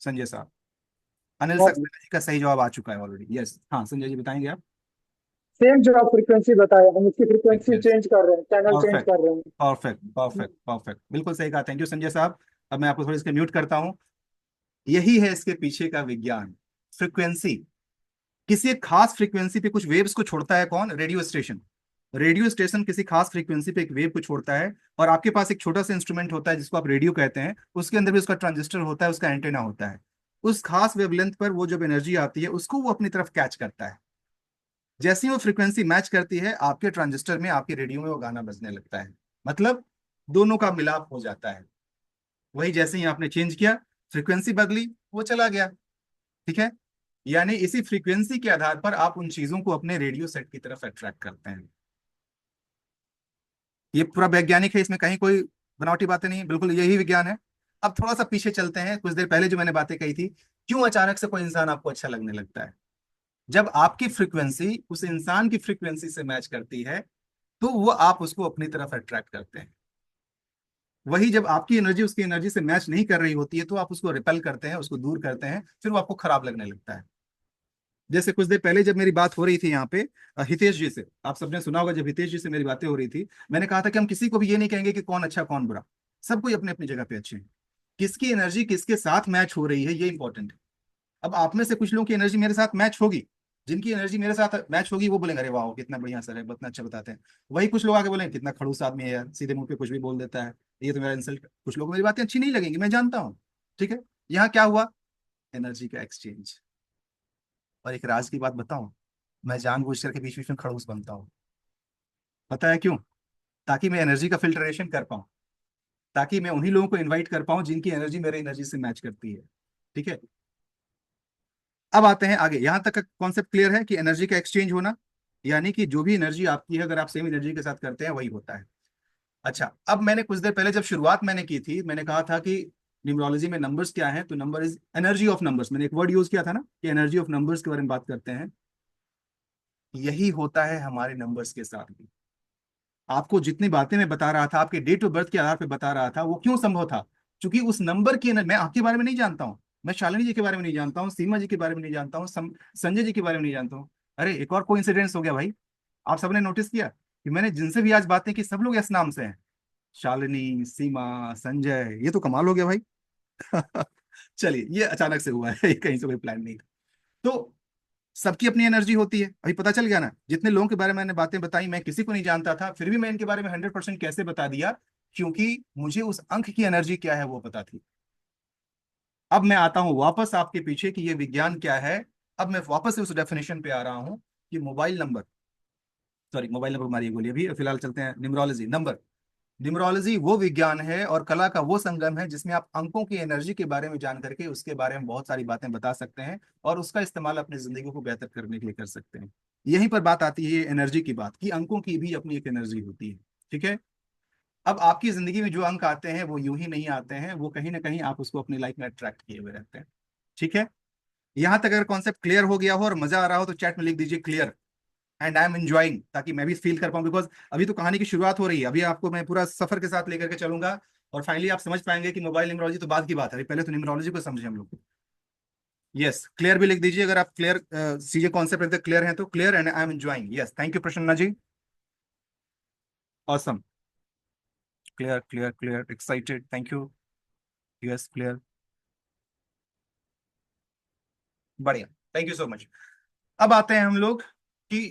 संजय साहब? अनिल हाँ जी। सक्सेना जी का सही जवाब आ चुका है ऑलरेडी। यस, हाँ संजय जी बताएंगे आप? सेम जो आप फ्रीक्वेंसी बताया, हम उसकी फ्रीक्वेंसी यस, चेंज कर रहे हैं, चैनल चेंज परफेक्ट कर रहे हैं। परफेक्ट परफेक्ट परफेक्ट, बिल्कुल सही कहा। थैंक यू संजय साहब। अब मैं आपको थोड़ी इसके म्यूट करता हूँ। यही है इसके पीछे का विज्ञान। फ्रीक्वेंसी, किसी एक खास फ्रीक्वेंसी पे कुछ वेव्स को छोड़ता है कौन? Radio station. रेडियो स्टेशन किसी खास फ्रीक्वेंसी पे एक वेव को छोड़ता है, और आपके पास एक छोटा सा इंस्ट्रूमेंट होता है जिसको आप रेडियो कहते हैं, उसके अंदर भी उसका ट्रांजिस्टर होता है, उसका एंटेना होता है। उस खास वेवलेंथ पर वो जब एनर्जी आती है उसको वो अपनी तरफ कैच करता है। जैसे ही वो फ्रीक्वेंसी मैच करती है आपके ट्रांजिस्टर में, आपके रेडियो में वो गाना बजने लगता है। मतलब दोनों का मिलाप हो जाता है। वही जैसे ही आपने चेंज किया, फ्रीक्वेंसी बदली, वो चला गया। ठीक है, यानी इसी फ्रीक्वेंसी के आधार पर आप उन चीजों को अपने रेडियो सेट की तरफ अट्रैक्ट करते हैं। ये पूरा वैज्ञानिक है, इसमें कहीं कोई बनावटी बातें नहीं है, बिल्कुल यही विज्ञान है। अब थोड़ा सा पीछे चलते हैं, कुछ देर पहले जो मैंने बातें कही थी, क्यों अचानक से कोई इंसान आपको अच्छा लगने लगता है? जब आपकी फ्रीक्वेंसी उस इंसान की फ्रीक्वेंसी से मैच करती है तो वो आप उसको अपनी तरफ अट्रैक्ट करते हैं। वही जब आपकी एनर्जी उसकी एनर्जी से मैच नहीं कर रही होती है तो आप उसको रिपेल करते हैं, उसको दूर करते हैं, फिर वो आपको खराब लगने लगता है। जैसे कुछ देर पहले जब मेरी बात हो रही थी यहाँ पे हितेश जी से, आप सबने सुना होगा, जब हितेश जी से मेरी बातें हो रही थी, मैंने कहा था कि हम किसी को भी ये नहीं कहेंगे कि कौन अच्छा कौन बुरा, सब कोई अपने अपनी जगह पे अच्छे हैं। किसकी एनर्जी किसके साथ मैच हो रही है ये इंपॉर्टेंट है। अब आप में से कुछ लोगों की एनर्जी मेरे साथ मैच होगी, जिनकी एनर्जी मेरे साथ मैच होगी वो बोलेंगे अरे वाह कितना बढ़िया सर है, इतना अच्छा बताते हैं। वही कुछ लोग आके बोलेंगे कितना खड़ूस आदमी है यार, सीधे मुंह पे कुछ भी बोल देता है, ये तो मेरा इंसल्ट। कुछ लोगों को मेरी बातें अच्छी नहीं लगेंगी, मैं जानता हूँ। ठीक है, यहाँ क्या हुआ? एनर्जी का एक्सचेंज। और एक राज की बात बताऊं, मैं जानबूझ करके बीच बीच में खड़ूस बनता हूँ। पता है क्यों? ताकि मैं एनर्जी का फिल्ट्रेशन कर पाऊँ, ताकि मैं उन्हीं लोगों को इनवाइट कर पाऊँ जिनकी एनर्जी मेरे एनर्जी से मैच करती है। ठीक है, अब आते हैं आगे। यहां तक का कॉन्सेप्ट क्लियर है कि एनर्जी का एक्सचेंज होना, यानी कि जो भी एनर्जी आपकी है अगर आप सेम एनर्जी के साथ करते हैं वही होता है। अच्छा, अब मैंने कुछ देर पहले जब शुरुआत मैंने की थी, मैंने कहा था कि न्यूमरोलॉजी में नंबर्स क्या है, तो number is energy of numbers. मैंने एक वर्ड यूज किया था ना कि एनर्जी ऑफ नंबर्स के बारे में बात करते हैं। यही होता है हमारे नंबर्स के साथ भी। आपको जितनी बातें मैं बता रहा था, आपके डेट ऑफ बर्थ के आधार पर बता रहा था, वो क्यों संभव था? क्योंकि उस नंबर की मैं आपके बारे में नहीं जानता हूँ, मैं शालिनी जी के बारे में नहीं जानता हूँ, सीमा जी के बारे में नहीं जानता हूँ, संजय जी के बारे में नहीं जानता हूँ। अरे एक और कोइंसिडेंस हो गया भाई। आप सबने नोटिस किया कि मैंने जिनसे भी आज बातें की सब लोग इस नाम से हैं, शालिनी, सीमा, संजय। ये तो कमाल हो गया भाई। चलिए, ये अचानक से हुआ है, कहीं से कोई प्लान नहीं था। तो सबकी अपनी एनर्जी होती है। अभी पता चल गया ना, जितने लोगों के बारे में मैंने बातें बताई, मैं किसी को नहीं जानता था, फिर भी मैं इनके बारे में 100% कैसे बता दिया? क्योंकि मुझे उस अंक की एनर्जी क्या है वो पता थी। अब मैं आता हूं वापस आपके पीछे कि ये विज्ञान क्या है। अब मैं वापस से उस डेफिनेशन पे आ रहा हूं कि mobile number, sorry mobile number हमारी बोलिए, अभी फिलहाल चलते हैं न्यूमरोलॉजी। नंबर, न्यूमरोलॉजी वो विज्ञान है और कला का वो संगम है जिसमें आप अंकों की एनर्जी के बारे में जान करके उसके बारे में बहुत सारी बातें बता सकते हैं और उसका इस्तेमाल अपनी जिंदगी को बेहतर करने के लिए कर सकते हैं। यहीं पर बात आती है एनर्जी की बात, कि अंकों की भी अपनी एक एनर्जी होती है। ठीक है। अब आपकी जिंदगी में जो अंक आते हैं वो यूं ही नहीं आते हैं, वो कहीं ना कहीं आप उसको अपनी लाइफ में अट्रैक्ट किए हुए रहते हैं। ठीक है। यहां तक अगर कॉन्सेप्ट क्लियर हो गया हो और मजा आ रहा हो तो चैट में लिख दीजिए clear and I am enjoying, ताकि मैं भी फील कर पाऊं। बिकॉज अभी तो कहानी की शुरुआत हो रही है, अभी आपको मैं पूरा सफर के साथ लेकर के चलूंगा और फाइनली आप समझ पाएंगे कि मोबाइल न्यूमरोलॉजी तो बात की बात है, अभी पहले तो न्यूमरोलॉजी को समझे हम लोग। यस, क्लियर भी लिख दीजिए अगर आप क्लियर चीजें कॉन्सेप्ट एकदम क्लियर हैं तो। Clear and I am enjoying, yes, thank you Prasanna ji, awesome. Clear clear clear, excited, thank you. Yes clear, बढ़िया, थैंक यू सो मच। अब आते हैं हम लोग कि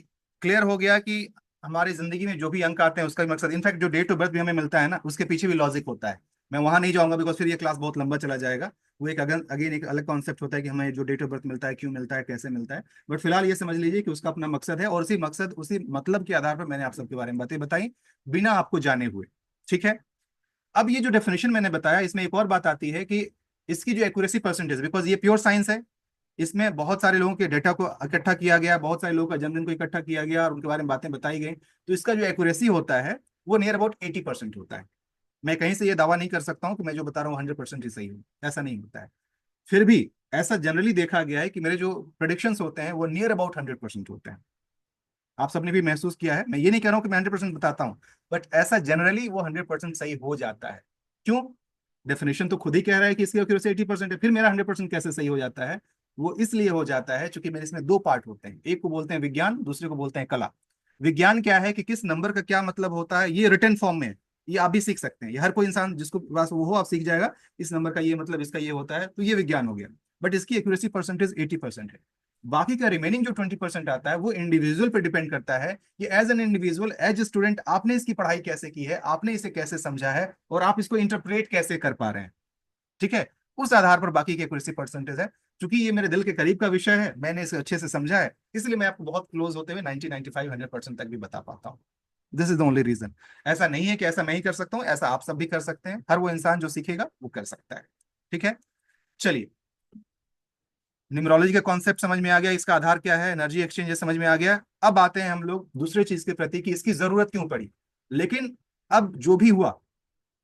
क्लियर हो गया कि हमारी जिंदगी में जो भी अंक आते हैं उसका भी मकसद, इनफैक्ट जो डेट ऑफ बर्थ भी हमें मिलता है ना, उसके पीछे भी लॉजिक होता है। मैं वहां नहीं जाऊंगा बिकॉज फिर ये क्लास बहुत लंबा चला जाएगा। वो एक अगेन एक अलग कॉन्सेप्ट होता है कि हमें जो डेट ऑफ बर्थ मिलता है क्यों मिलता है, कैसे मिलता है। बट फिलहाल ये समझ लीजिए कि उसका अपना मकसद है और उसी मकसद उसी मतलब के आधार पर मैंने आप सबके बारे में बातें बताई बिना आपको जाने हुए। ठीक है। अब ये जो डेफिनेशन मैंने बताया, इसमें एक और बात आती है कि इसकी जो एक्यूरेसी परसेंटेज, बिकॉज ये प्योर साइंस है, इसमें बहुत सारे लोगों के डेटा को इकट्ठा किया गया, बहुत सारे लोगों का जन्मदिन को इकट्ठा किया गया और उनके बारे में बातें बताई गई, तो इसका जो एक्यूरेसी होता है वो नियर अबाउट 80% होता है। मैं कहीं से ये दावा नहीं कर सकता हूँ कि मैं जो बता रहा हूँ 100% ही सही हूँ, ऐसा नहीं होता है। फिर भी ऐसा जनरली देखा गया है कि मेरे जो प्रोडिक्शंस होते हैं वो नियर अबाउट 100% होते हैं। आप सबने भी महसूस किया है, मैं ये नहीं कह रहा हूँ कि मैं 100% बताता हूँ, बट ऐसा जनरली वो 100% सही हो जाता है। क्यों? डेफिनेशन तो खुद ही कह रहा है कि इसकी एक्यूरेसी 80% है, फिर मेरा 100% कैसे सही हो जाता है? वो इसलिए हो जाता है क्योंकि मेरे इसमें दो पार्ट होते हैं, एक को बोलते हैं विज्ञान, दूसरे को बोलते हैं कला। विज्ञान क्या है कि किस नंबर का क्या मतलब होता है, ये रिटर्न फॉर्म में है, ये आप भी सीख सकते हैं, ये हर कोई इंसान जिसको पास वो हो आप सीख जाएगा, इस नंबर का ये मतलब, इसका ये होता है, तो ये विज्ञान हो गया। बट इसकी एक्यूरेसी परसेंटेज 80% है। बाकी का रिमेनिंग जो 20% आता है वो इंडिविजुअल पे डिपेंड करता है कि as an individual, as student, आपने इसकी पढ़ाई कैसे की है, आपने इसे कैसे समझा है और आप इसको इंटरप्रेट कैसे कर पा रहे हैं। ठीक है। उस आधार पर बाकी की एक्यूरेसी परसेंटेज है। क्योंकि ये मेरे दिल के करीब का विषय है, मैंने इसे अच्छे से समझा है, इसलिए मैं आपको बहुत क्लोज होते हुए 90, 95, 100% तक भी बता पाता हूँ। This is the only reason. ऐसा नहीं है कि ऐसा मैं ही कर सकता हूँ, ऐसा आप सब भी कर सकते हैं, हर वो इंसान जो सीखेगा वो कर सकता है। ठीक है। चलिए, न्यूमरोलॉजी का कॉन्सेप्ट समझ में आ गया, इसका आधार क्या है, एनर्जी एक्सचेंज, ये समझ में आ गया। अब आते हैं हम लोग दूसरे चीज के प्रति कि इसकी जरूरत क्यों पड़ी। लेकिन अब जो भी हुआ,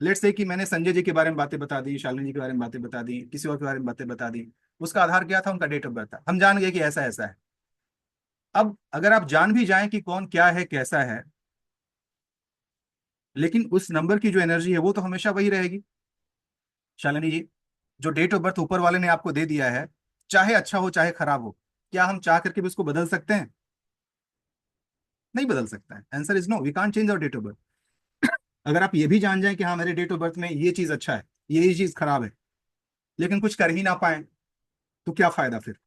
लेट्स से कि मैंने संजय जी के बारे में बातें बता दी, शालिनी जी के बारे में बातें बता दी, किसी और के बारे में बातें बता दी, उसका आधार क्या था? उनका डेट ऑफ बर्थ था, हम जान गए कि ऐसा ऐसा है। अब अगर आप जान भी जाएं कि कौन क्या है कैसा है, लेकिन उस नंबर की जो एनर्जी है वो तो हमेशा वही रहेगी। शालिनी जी, जो डेट ऑफ बर्थ ऊपर वाले ने आपको दे दिया है, चाहे अच्छा हो चाहे खराब हो, क्या हम चाह करके भी उसको बदल सकते हैं? नहीं बदल सकता है। Answer is no, we can't change our date of birth. अगर आप ये भी जान जाए कि हाँ मेरे डेट ऑफ बर्थ में ये चीज अच्छा है, ये चीज खराब है, लेकिन कुछ कर ही ना पाए, तो क्या फायदा फिर?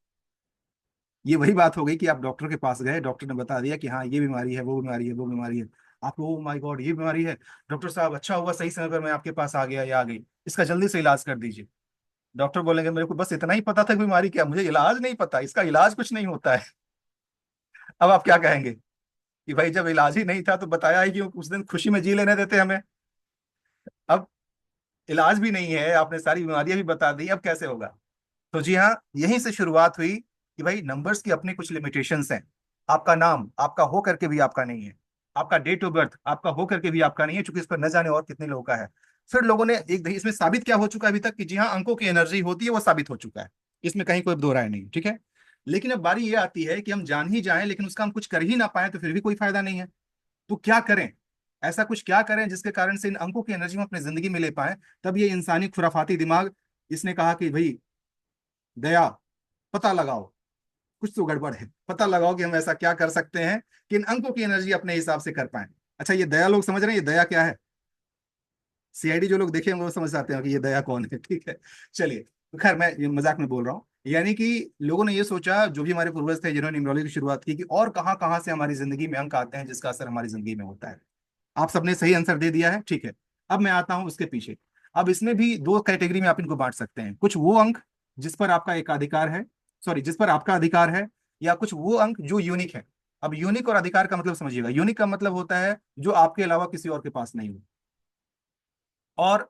ये वही बात हो गई कि आप डॉक्टर के पास गए, डॉक्टर ने बता दिया कि हाँ ये बीमारी है, वो बीमारी है, वो बीमारी है। आपको ओ माय गॉड ये बीमारी है, डॉक्टर साहब अच्छा हुआ सही समय पर मैं आपके पास आ गया या आ गई, इसका जल्दी से इलाज कर दीजिए। डॉक्टर बोलेंगे मेरे को बस इतना ही पता था कि बीमारी क्या, मुझे इलाज नहीं पता, इसका इलाज कुछ नहीं होता है। अब आप क्या कहेंगे कि भाई जब इलाज ही नहीं था तो बताया ही क्यों, उस दिन खुशी में जी लेने देते हमें। अब इलाज भी नहीं है, आपने सारी बीमारियां भी बता दी, अब कैसे होगा? तो जी हाँ, यहीं से शुरुआत हुई कि भाई नंबर्स की अपनी कुछ लिमिटेशंस हैं। आपका नाम आपका हो करके भी आपका नहीं है, आपका डेट ऑफ बर्थ आपका हो करके भी आपका नहीं है, क्योंकि इस पर न जाने और कितने लोगों का है। फिर लोगों ने एक इसमें साबित क्या हो चुका है अभी तक कि जी हाँ, अंकों की एनर्जी होती है, वो साबित हो चुका है, इसमें कहीं कोई दो राय नहीं, ठीक है। लेकिन अब बारी ये आती है कि हम जान ही जाएं लेकिन उसका हम कुछ कर ही ना पाए तो फिर भी कोई फायदा नहीं है। तो क्या करें, ऐसा कुछ क्या करें जिसके कारण से इन अंकों की एनर्जी हम अपनी जिंदगी में ले पाए। तब ये इंसानी खुराफाती दिमाग, इसने कहा कि भाई दया, पता लगाओ, कुछ तो गड़बड़ है, पता लगाओ कि हम ऐसा क्या कर सकते हैं कि इन अंकों की एनर्जी अपने हिसाब से कर पाए। अच्छा, ये दया लोग समझ रहे हैं ये दया क्या है? सीआईडी जो लोग देखे हैं वो समझ जाते हैं कि ये दया कौन है, ठीक है। चलिए, तो खैर मैं ये मजाक में बोल रहा हूँ। यानी कि लोगों ने ये सोचा, जो भी हमारे पूर्वज थे जिन्होंने न्यूमरोलॉजी की शुरुआत की, कि और कहाँ कहाँ से हमारी जिंदगी में अंक आते हैं जिसका असर हमारी जिंदगी में होता है। आप सबने सही आंसर दे दिया है, ठीक है। अब मैं आता हूं उसके पीछे। अब इसमें भी दो कैटेगरी में आप इनको बांट सकते हैं। कुछ वो अंक जिस पर आपका एकाधिकार है, सॉरी, जिस पर आपका अधिकार है, या कुछ वो अंक जो यूनिक है। अब यूनिक और अधिकार का मतलब समझिएगा। यूनिक का मतलब होता है जो आपके अलावा किसी और के पास नहीं हो, और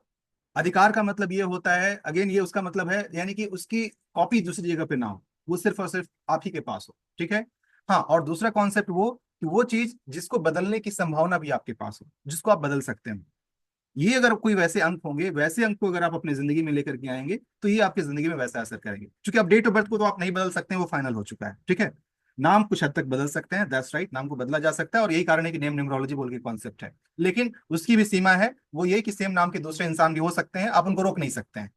अधिकार का मतलब ये होता है, अगेन ये उसका मतलब है, यानी कि उसकी कॉपी दूसरी जगह पे ना हो, वो सिर्फ और सिर्फ आप ही के पास हो, ठीक है। हाँ, और दूसरा कॉन्सेप्ट वो कि वो चीज जिसको बदलने की संभावना भी आपके पास हो, जिसको आप बदल सकते हैं। ये अगर कोई वैसे अंक होंगे, वैसे अंक को अगर आप अपनी जिंदगी में लेकर के आएंगे तो ये आपकी जिंदगी में वैसा असर करेंगे। क्योंकि अब डेट ऑफ बर्थ को तो आप नहीं बदल सकते हैं, वो फाइनल हो चुका है, ठीक है। नाम कुछ हद तक बदल सकते हैं, दैट्स राइट, नाम को बदला जा सकता है, और यही कारण है कि नेम न्यूमरोलॉजी बोल के कॉन्सेप्ट है। लेकिन उसकी भी सीमा है, वो ये कि सेम नाम के दूसरे इंसान भी हो सकते हैं, आप उनको रोक नहीं सकते हैं।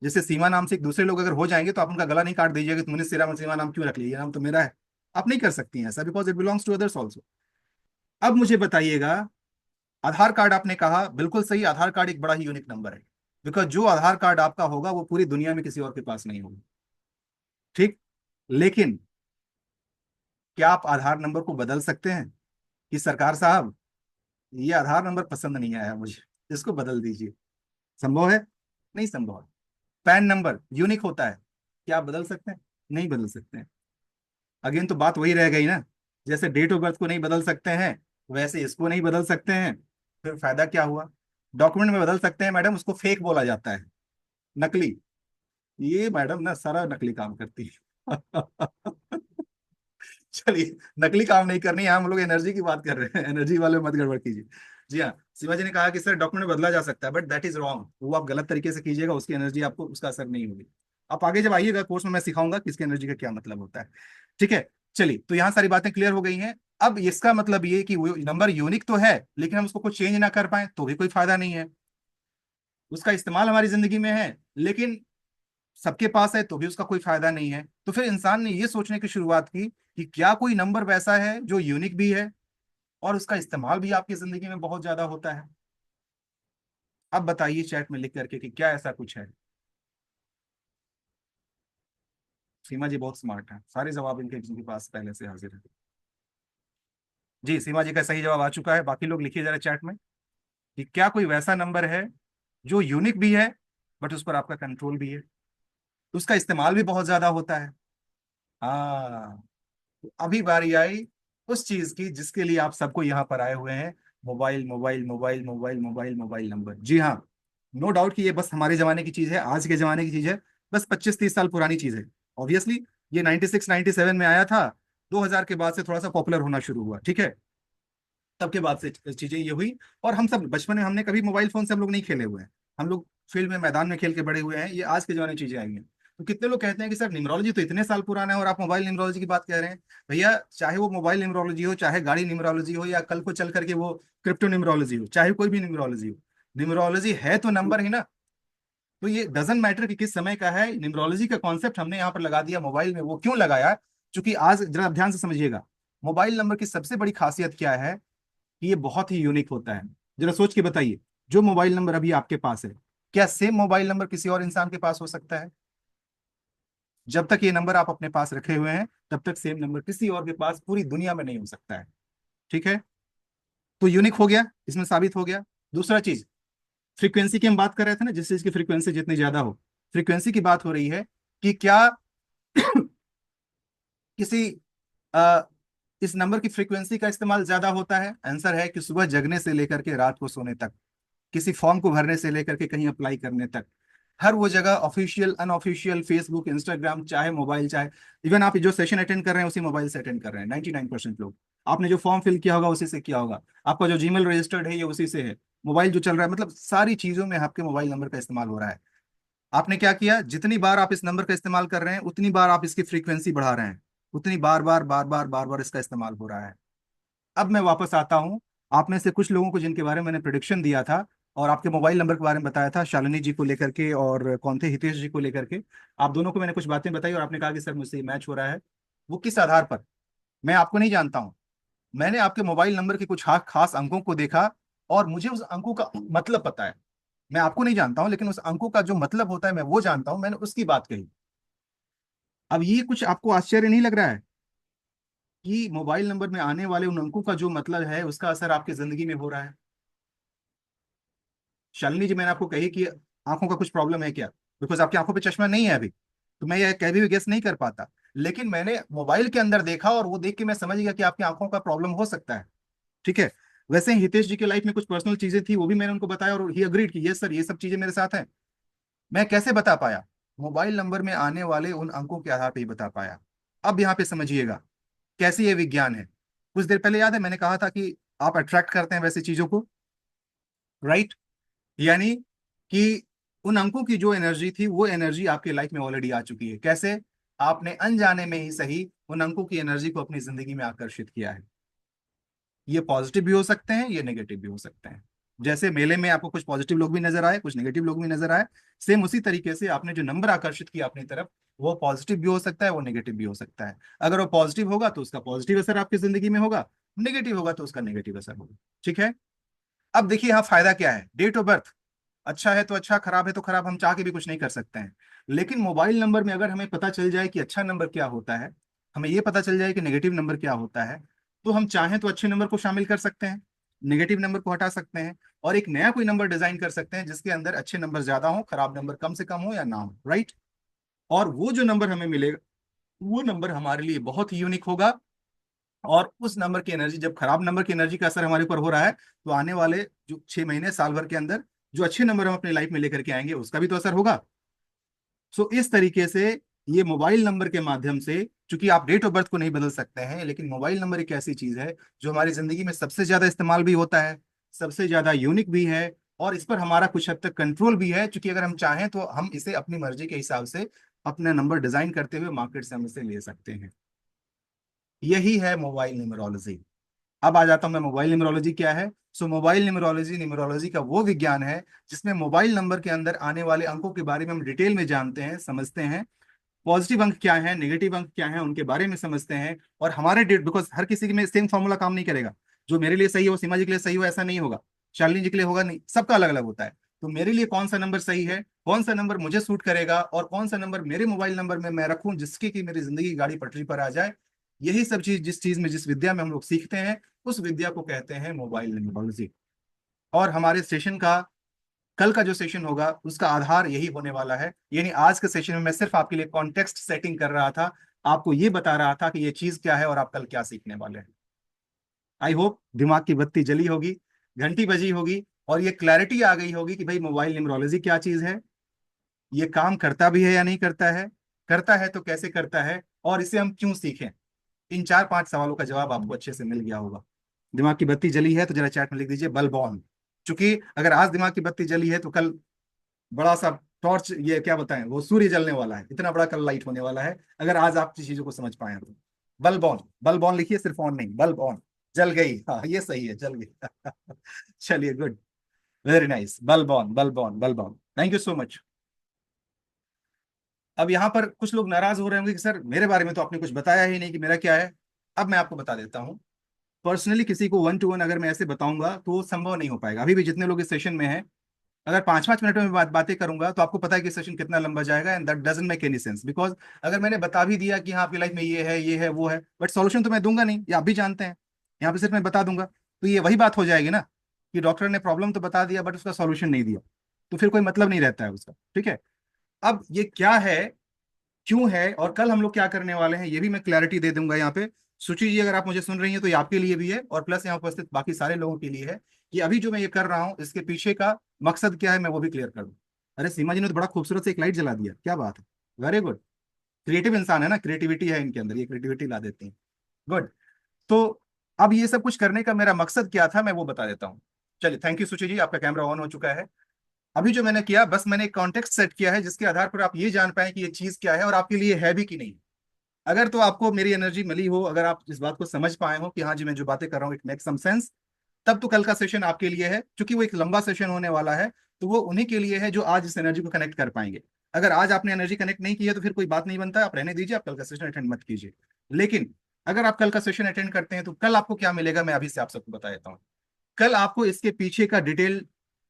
जैसे सीमा नाम से एक दूसरे लोग अगर हो जाएंगे तो आप उनका गला नहीं काट दीजिएगा, तुमने सीमा नाम क्यों रख लिया, ये नाम तो मेरा है। आप नहीं कर सकती हैं ऐसा, because it belongs to others also. अब मुझे बताइएगा, आधार कार्ड आपने कहा, बिल्कुल सही, आधार कार्ड एक बड़ा ही यूनिक नंबर है। बिकॉज जो आधार कार्ड आपका होगा वो पूरी दुनिया में किसी और के पास नहीं होगा, ठीक। लेकिन क्या आप आधार नंबर को बदल सकते हैं कि सरकार साहब ये आधार नंबर पसंद नहीं आया मुझे, इसको बदल दीजिए? संभव है? नहीं संभव है। पैन नंबर यूनिक होता है, क्या आप बदल सकते हैं? नहीं बदल सकते हैं। अगेन तो बात वही रह गई ना, जैसे डेट ऑफ बर्थ को नहीं बदल सकते हैं, वैसे इसको नहीं बदल सकते हैं, फिर फायदा क्या हुआ? डॉक्यूमेंट में बदल सकते हैं मैडम, उसको फेक बोला जाता है, नकली। ये मैडम ना सारा नकली काम करती है। चलिए, नकली काम नहीं करनी है, हम लोग एनर्जी की बात कर रहे हैं, एनर्जी वाले मत गड़बड़ कीजिए। जी हाँ, शिवाजी ने कहा कि सर डॉक्यूमेंट में बदला जा सकता है, बट दैट इज रॉन्ग, वो आप गलत तरीके से कीजिएगा, उसकी एनर्जी आपको, उसका असर नहीं होगी। आप आगे जब आइएगा कोर्स में मैं सिखाऊंगा कि इसकी एनर्जी का क्या मतलब होता है, ठीक है। चलिए, तो यहाँ सारी बातें क्लियर हो गई हैं। अब इसका मतलब ये कि वो नंबर यूनिक तो है, लेकिन हम उसको कुछ चेंज ना कर पाए तो भी कोई फायदा नहीं है। उसका इस्तेमाल हमारी जिंदगी में है, लेकिन सबके पास है तो भी उसका कोई फायदा नहीं है। तो फिर इंसान ने ये सोचने की शुरुआत की कि क्या कोई नंबर वैसा है जो यूनिक भी है और उसका इस्तेमाल भी आपकी जिंदगी में बहुत ज्यादा होता है। अब बताइए चैट में लिख करके कि क्या ऐसा कुछ है। सीमा जी बहुत स्मार्ट है, सारे जवाब इनके पास पहले से हाजिर है। जी, सीमा जी का सही जवाब आ चुका है। बाकी लोग लिखिए जरा चैट में कि क्या कोई वैसा नंबर है जो यूनिक भी है बट उस पर आपका कंट्रोल भी है, उसका इस्तेमाल भी बहुत ज्यादा होता है। हाँ, तो अभी बारी आई उस चीज की जिसके लिए आप सबको यहाँ पर आए हुए हैं। Mobile mobile mobile mobile mobile mobile number, जी हाँ। नो डाउट कि ये बस हमारे जमाने की चीज है, आज के जमाने की चीज है, बस 25-30 साल पुरानी चीज है। ऑब्वियसली ये 96-97 में आया था, 2000 के बाद से थोड़ा सा पॉपुलर होना शुरू हुआ, ठीक है। तब के बाद से चीजें ये हुई। और हम सब बचपन में हमने कभी मोबाइल फोन से हम लोग नहीं खेले हुए हैं, हम लोग फील्ड में मैदान में खेल के बड़े हुए हैं, ये आज के जमाने में चीजें आई हैं। तो कितने लोग कहते हैं कि सर न्यूमरोलॉजी तो इतने साल पुराना है और आप मोबाइल न्यूमरोलॉजी की बात कह रहे हैं। भैया, चाहे वो मोबाइल न्यूमरोलॉजी हो, चाहे गाड़ी न्यूमरोलॉजी हो, या कल को चल करके वो क्रिप्टो न्यूमरोलॉजी हो, चाहे कोई भी न्यूमरोलॉजी हो, न्यूमरोलॉजी है तो नंबर ही ना। तो ये डजंट मैटर कि किस समय का है, न्यूमरोलॉजी का कॉन्सेप्ट हमने यहाँ पर लगा दिया मोबाइल में। वो क्यों लगाया? क्योंकि आज जरा ध्यान से समझिएगा, मोबाइल नंबर की सबसे बड़ी खासियत क्या है कि ये बहुत ही यूनिक होता है। जरा सोच के बताइए, जो मोबाइल नंबर अभी आपके पास है, क्या सेम मोबाइल नंबर किसी और इंसान के पास हो सकता है? जब तक ये नंबर आप अपने पास रखे हुए हैं तब तक सेम नंबर किसी और के पास पूरी दुनिया में नहीं हो सकता है, ठीक है। तो यूनिक हो गया, इसमें साबित हो गया। दूसरा चीज, फ्रीक्वेंसी की हम बात कर रहे थे ना, जिस चीज की फ्रीक्वेंसी जितनी ज्यादा हो, फ्रीक्वेंसी की बात हो रही है कि क्या किसी आ, इस नंबर की फ्रीक्वेंसी का इस्तेमाल ज्यादा होता है? आंसर है कि सुबह जगने से लेकर के रात को सोने तक, किसी फॉर्म को भरने से लेकर के कहीं अप्लाई करने तक, हर वो जगह, ऑफिशियल अनऑफिशियल, फेसबुक, इंस्टाग्राम, चाहे मोबाइल, चाहे इवन आप जो सेशन अटेंड कर रहे हैं उसी मोबाइल से अटेंड कर रहे हैं 99% लोग। आपने जो फॉर्म फिल किया होगा उसी से किया होगा, आपका जो जीमेल रजिस्टर्ड है ये उसी से है। मोबाइल जो चल रहा है, मतलब सारी चीजों में आपके मोबाइल नंबर का इस्तेमाल हो रहा है। आपने क्या किया, जितनी बार आप इस नंबर का इस्तेमाल कर रहे हैं उतनी बार आप इसकी फ्रीक्वेंसी बढ़ा रहे हैं, उतनी बार बार बार बार बार बार इसका इस्तेमाल हो रहा है। अब मैं वापस आता हूँ, आप में से कुछ लोगों को जिनके बारे में मैंने प्रिडिक्शन दिया था और आपके मोबाइल नंबर के बारे में बताया था, शालिनी जी को लेकर के और कौन थे, हितेश जी को लेकर के, आप दोनों को मैंने कुछ बातें बताई और आपने कहा कि सर मुझसे मैच हो रहा है। वो किस आधार पर, मैं आपको नहीं जानता हूँ। मैंने आपके मोबाइल नंबर के कुछ खास अंकों को देखा और मुझे उस अंकों का मतलब पता है। मैं आपको नहीं जानता हूं, लेकिन उस अंकों का जो मतलब होता है मैं वो जानता हूं, मैंने उसकी बात कही। अब ये कुछ आपको आश्चर्य नहीं लग रहा है कि मोबाइल नंबर में आने वाले उन अंकों का जो मतलब है उसका असर आपकी जिंदगी में हो रहा है? शालिनी जी, मैंने आपको कही कि आंखों का कुछ प्रॉब्लम है क्या, बिकॉज आपकी आंखों पे चश्मा नहीं है अभी, तो मैं यह कभी भी गेस नहीं कर पाता। लेकिन मैंने मोबाइल के अंदर देखा और वो देख के मैं समझ गया कि आपकी आंखों का प्रॉब्लम हो सकता है। ठीक है। वैसे ही हितेश जी के लाइफ में कुछ पर्सनल चीजें थी, वो भी मैंने उनको बताया और ही अग्रीड कि यस सर, ये सब चीजें मेरे साथ हैं। मैं कैसे बता पाया? मोबाइल नंबर में आने वाले उन अंकों के आधार पर ही बता पाया। अब यहाँ पे समझिएगा कैसे ये विज्ञान है। कुछ देर पहले याद है मैंने कहा था कि आप अट्रैक्ट करते हैं वैसी चीजों को, राइट? यानी कि उन अंकों की जो एनर्जी थी वो एनर्जी आपके लाइफ में ऑलरेडी आ चुकी है। कैसे? आपने अनजाने में ही सही उन अंकों की एनर्जी को अपनी जिंदगी में आकर्षित किया है। ये पॉजिटिव भी हो सकते हैं, ये नेगेटिव भी हो सकते हैं। जैसे मेले में आपको कुछ पॉजिटिव लोग भी नजर आए, कुछ नेगेटिव लोग भी नजर आए, सेम उसी तरीके से आपने जो नंबर आकर्षित किया अपनी तरफ, वो पॉजिटिव भी हो सकता है, वो नेगेटिव भी हो सकता है। अगर वो पॉजिटिव होगा तो उसका पॉजिटिव असर आपकी जिंदगी में होगा, नेगेटिव होगा तो उसका नेगेटिव असर होगा। ठीक है। अब देखिए यहाँ फायदा क्या है, डेट ऑफ बर्थ अच्छा है तो अच्छा, खराब है तो खराब, हम चाह के भी कुछ नहीं कर सकते हैं। लेकिन मोबाइल नंबर में अगर हमें पता चल जाए कि अच्छा नंबर क्या होता है, हमें ये पता चल जाए कि नेगेटिव नंबर क्या होता है, तो हम चाहें तो अच्छे नंबर को शामिल कर सकते हैं, नेगेटिव नंबर को हटा सकते हैं और एक नया कोई नंबर डिजाइन कर सकते हैं जिसके अंदर अच्छे नंबर ज्यादा हो, खराब नंबर कम से कम हो या ना हो, राइट? और वो जो नंबर हमें मिलेगा वो नंबर हमारे लिए बहुत ही यूनिक होगा। और उस नंबर की एनर्जी, जब खराब नंबर की एनर्जी का असर हमारे ऊपर हो रहा है, तो आने वाले जो 6 महीने साल भर के अंदर जो अच्छे नंबर हम अपनी लाइफ में लेकर के आएंगे उसका भी तो असर होगा। सो इस तरीके से ये मोबाइल नंबर के माध्यम से, चूंकि आप डेट ऑफ बर्थ को नहीं बदल सकते हैं, लेकिन मोबाइल नंबर एक ऐसी चीज है जो हमारी जिंदगी में सबसे ज्यादा इस्तेमाल भी होता है, सबसे ज्यादा यूनिक भी है और इस पर हमारा कुछ हद तक कंट्रोल भी है, क्योंकि अगर हम चाहें तो हम इसे अपनी मर्जी के हिसाब से अपना नंबर डिजाइन करते हुए मार्केट से हम इसे ले सकते हैं। यही है मोबाइल न्यूमरोलॉजी। अब आ जाता हूं मैं, मोबाइल न्यूमरोलॉजी क्या है। सो मोबाइल न्यूमरोलॉजी न्यूमरोलॉजी का वो विज्ञान है जिसमें मोबाइल नंबर के अंदर आने वाले अंकों के बारे में हम डिटेल में जानते हैं, समझते हैं। पॉजिटिव अंक क्या है, नेगेटिव अंक क्या है, उनके बारे में समझते हैं। और हमारे डेट, बिकॉज हर किसी में सेम फॉर्मूला काम नहीं करेगा। जो मेरे लिए सही हो सीमा जी के लिए सही हो ऐसा नहीं होगा, शालिनी जी के लिए होगा नहीं, सबका अलग अलग होता है। तो मेरे लिए कौन सा नंबर सही है, कौन सा नंबर मुझे सूट करेगा और कौन सा नंबर मेरे मोबाइल नंबर में मैं रखूं जिसके कि मेरी जिंदगी की गाड़ी पटरी पर आ जाए, यही सब चीज जिस चीज में, जिस विद्या में हम लोग सीखते हैं, उस विद्या को कहते हैं मोबाइल न्यूमरोलॉजी। और हमारे सेशन का, कल का जो सेशन होगा उसका आधार यही होने वाला है। यानी आज के सेशन में मैं सिर्फ आपके लिए कॉन्टेक्स्ट सेटिंग कर रहा था, आपको ये बता रहा था कि ये चीज क्या है और आप कल क्या सीखने वाले हैं। आई होप दिमाग की बत्ती जली होगी, घंटी बजी होगी और ये क्लैरिटी आ गई होगी कि भाई मोबाइल न्यूमरोलॉजी क्या चीज है, ये काम करता भी है या नहीं करता है, करता है तो कैसे करता है और इसे हम क्यों सीखें। इन 4-5 सवालों का जवाब आपको अच्छे से मिल गया होगा। दिमाग की बत्ती जली है तो जरा चैट में लिख दीजिए बल्ब ऑन। चूंकि अगर आज दिमाग की बत्ती जली है तो कल बड़ा सा टॉर्च, ये क्या बताएं, वो सूर्य जलने वाला है, इतना बड़ा कल लाइट होने वाला है अगर आज आप चीजों को समझ पाए तो। बल्ब ऑन, बल्ब ऑन लिखिए, सिर्फ ऑन नहीं, बल्ब ऑन। जल गई, हाँ ये सही है, जल गई। चलिए, good, very nice, bulb on, bulb on, bulb on, thank you so much. अब यहाँ पर कुछ लोग नाराज हो रहे होंगे कि सर मेरे बारे में तो आपने कुछ बताया ही नहीं कि मेरा क्या है। अब मैं आपको बता देता हूँ। पर्सनली किसी को 1 to 1 अगर मैं ऐसे बताऊंगा तो वो संभव नहीं हो पाएगा। अभी भी जितने लोग इस सेशन में हैं, अगर 5-5 मिनट में बातें करूंगा तो आपको पता है कि सेशन कितना लंबा जाएगा, and that doesn't make any sense. Because अगर मैंने बता भी दिया कि हाँ आपकी लाइफ में ये है वो है, बट सॉल्यूशन तो मैं दूंगा नहीं, ये आप भी जानते हैं। यहाँ पे सिर्फ मैं बता दूंगा तो ये वही बात हो जाएगी ना कि डॉक्टर ने प्रॉब्लम तो बता दिया बट उसका सॉल्यूशन नहीं दिया, तो फिर कोई मतलब नहीं रहता है उसका। ठीक है। अब ये क्या है, क्यों है और कल हम लोग क्या करने वाले हैं, ये भी मैं क्लैरिटी दे दूंगा यहाँ पे। सुची जी, अगर आप मुझे सुन रही हैं तो ये आपके लिए भी है और प्लस यहाँ उपस्थित बाकी सारे लोगों के लिए है कि अभी जो मैं ये कर रहा हूँ इसके पीछे का मकसद क्या है, मैं वो भी क्लियर कर दूं। अरे सीमा जी ने तो बड़ा खूबसूरत से एक लाइट जला दिया, क्या बात है, वेरी गुड। क्रिएटिव इंसान है ना, क्रिएटिविटी है इनके अंदर, ये क्रिएटिविटी ला देती है। गुड। तो अब ये सब कुछ करने का मेरा मकसद क्या था मैं वो बता देता हूँ। चलिए, थैंक यू सुची जी, आपका कैमरा ऑन हो चुका है। अभी जो मैंने किया, बस मैंने एक कॉन्टेक्स्ट सेट किया है जिसके आधार पर आप ये जान पाए कि ये चीज क्या है और आपके लिए है भी कि नहीं। अगर तो आपको मेरी एनर्जी मिली हो, अगर आप इस बात को समझ पाए हो कि हाँ जी मैं जो बातें कर रहा हूँ इट मेक सम सेंस, तब तो कल का सेशन आपके लिए है। क्योंकि वो एक लंबा सेशन होने वाला है, तो वो उन्हीं के लिए है जो आज इस एनर्जी को कनेक्ट कर पाएंगे। अगर आज आपने एनर्जी कनेक्ट नहीं की है तो फिर कोई बात नहीं बनता, आप रहने दीजिए, आप कल का सेशन अटेंड मत कीजिए। लेकिन अगर आप कल का सेशन अटेंड करते हैं तो कल आपको क्या मिलेगा, मैं अभी से आप सबको बता देता हूँ। कल आपको इसके पीछे का डिटेल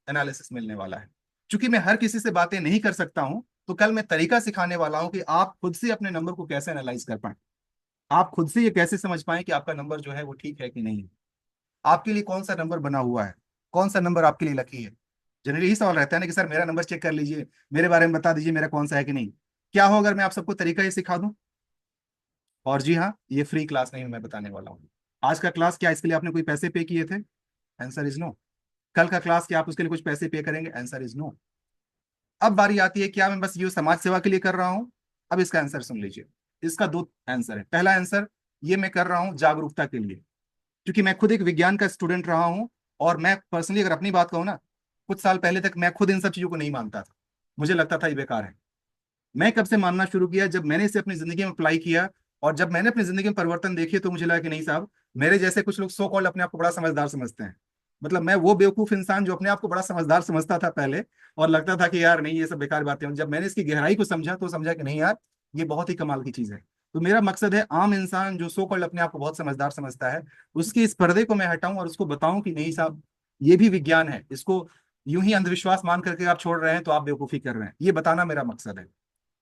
एनालिसिस मिलने वाला है। क्योंकि मैं हर किसी से बातें नहीं कर सकता हूं, तो कल मैं तरीका सिखाने वाला हूं कि आप खुद से अपने नंबर को कैसे एनालाइज कर पाए, आप खुद से ये कैसे समझ पाए कि आपका नंबर जो है वो ठीक है कि नहीं है, आपके लिए कौन सा नंबर बना हुआ है, कौन सा नंबर आपके लिए लकी है। जनरली यही सवाल रहता है ना कि सर मेरा नंबर चेक कर लीजिए, मेरे बारे में बता दीजिए मेरा कौन सा है कि नहीं। क्या हो अगर मैं आप सबको तरीका ही सिखा दूं? और जी हाँ, ये फ्री क्लास नहीं है, मैं बताने वाला हूँ। आज का क्लास क्या इसके लिए आपने कोई पैसे पे किए थे? Answer is no. कल का क्लास क्या आप उसके लिए कुछ पैसे पे करेंगे? Answer is no. अब बारी आती है क्या मैं बस ये समाज सेवा के लिए कर रहा हूं? अब इसका आंसर सुन लीजिए। इसका दो आंसर है। पहला आंसर, ये मैं कर रहा हूं जागरूकता के लिए, क्योंकि मैं खुद एक विज्ञान का स्टूडेंट रहा हूं। और मैं पर्सनली अगर अपनी बात कहूं ना, कुछ साल पहले तक मैं खुद इन सब चीजों को नहीं मानता था, मुझे लगता था ये बेकार है। मैं कब से मानना शुरू किया, जब मैंने इसे अपनी जिंदगी में अप्लाई किया और जब मैंने अपनी जिंदगी में परिवर्तन देखे, तो मुझे लगा कि नहीं साहब, मेरे जैसे कुछ लोग सो कॉल्ड अपने आप को बड़ा समझदार समझते हैं। मतलब मैं वो बेवकूफ इंसान जो अपने आप को बड़ा समझदार समझता था पहले, और लगता था कि यार नहीं ये सब बेकार बातें हैं, जब मैंने इसकी गहराई को समझा तो समझा कि नहीं यार, ये बहुत ही कमाल की चीज है। तो मेरा मकसद है आम इंसान जो सो कॉल्ड अपने आप को बहुत समझदार समझता है, उसकी इस पर्दे को मैं हटाऊं और उसको बताऊं कि नहीं साहब, ये भी विज्ञान है। इसको यूं ही अंधविश्वास मान करके आप छोड़ रहे हैं तो आप बेवकूफी कर रहे हैं, ये बताना मेरा मकसद है।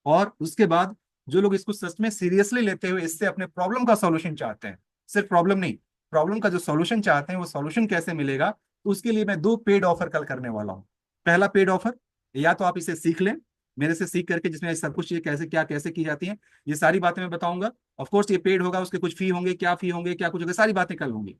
और उसके बाद जो लोग इसको सच में सीरियसली लेते हुए इससे अपने प्रॉब्लम का सॉल्यूशन चाहते हैं, सिर्फ प्रॉब्लम नहीं, प्रॉब्लम का जो सॉल्यूशन चाहते हैं वो सॉल्यूशन कैसे मिलेगा, तो उसके लिए मैं दो पेड ऑफर कल करने वाला हूँ। पहला पेड ऑफर, या तो आप इसे सीख लें मेरे से सीख करके, जिसमें सब कुछ ये कैसे क्या कैसे की जाती है, ये सारी बातें मैं बताऊंगा। ऑफ कोर्स ये पेड होगा, उसके कुछ फी होंगे, क्या फी होंगे क्या कुछ होगा, सारी बातें कल होंगी।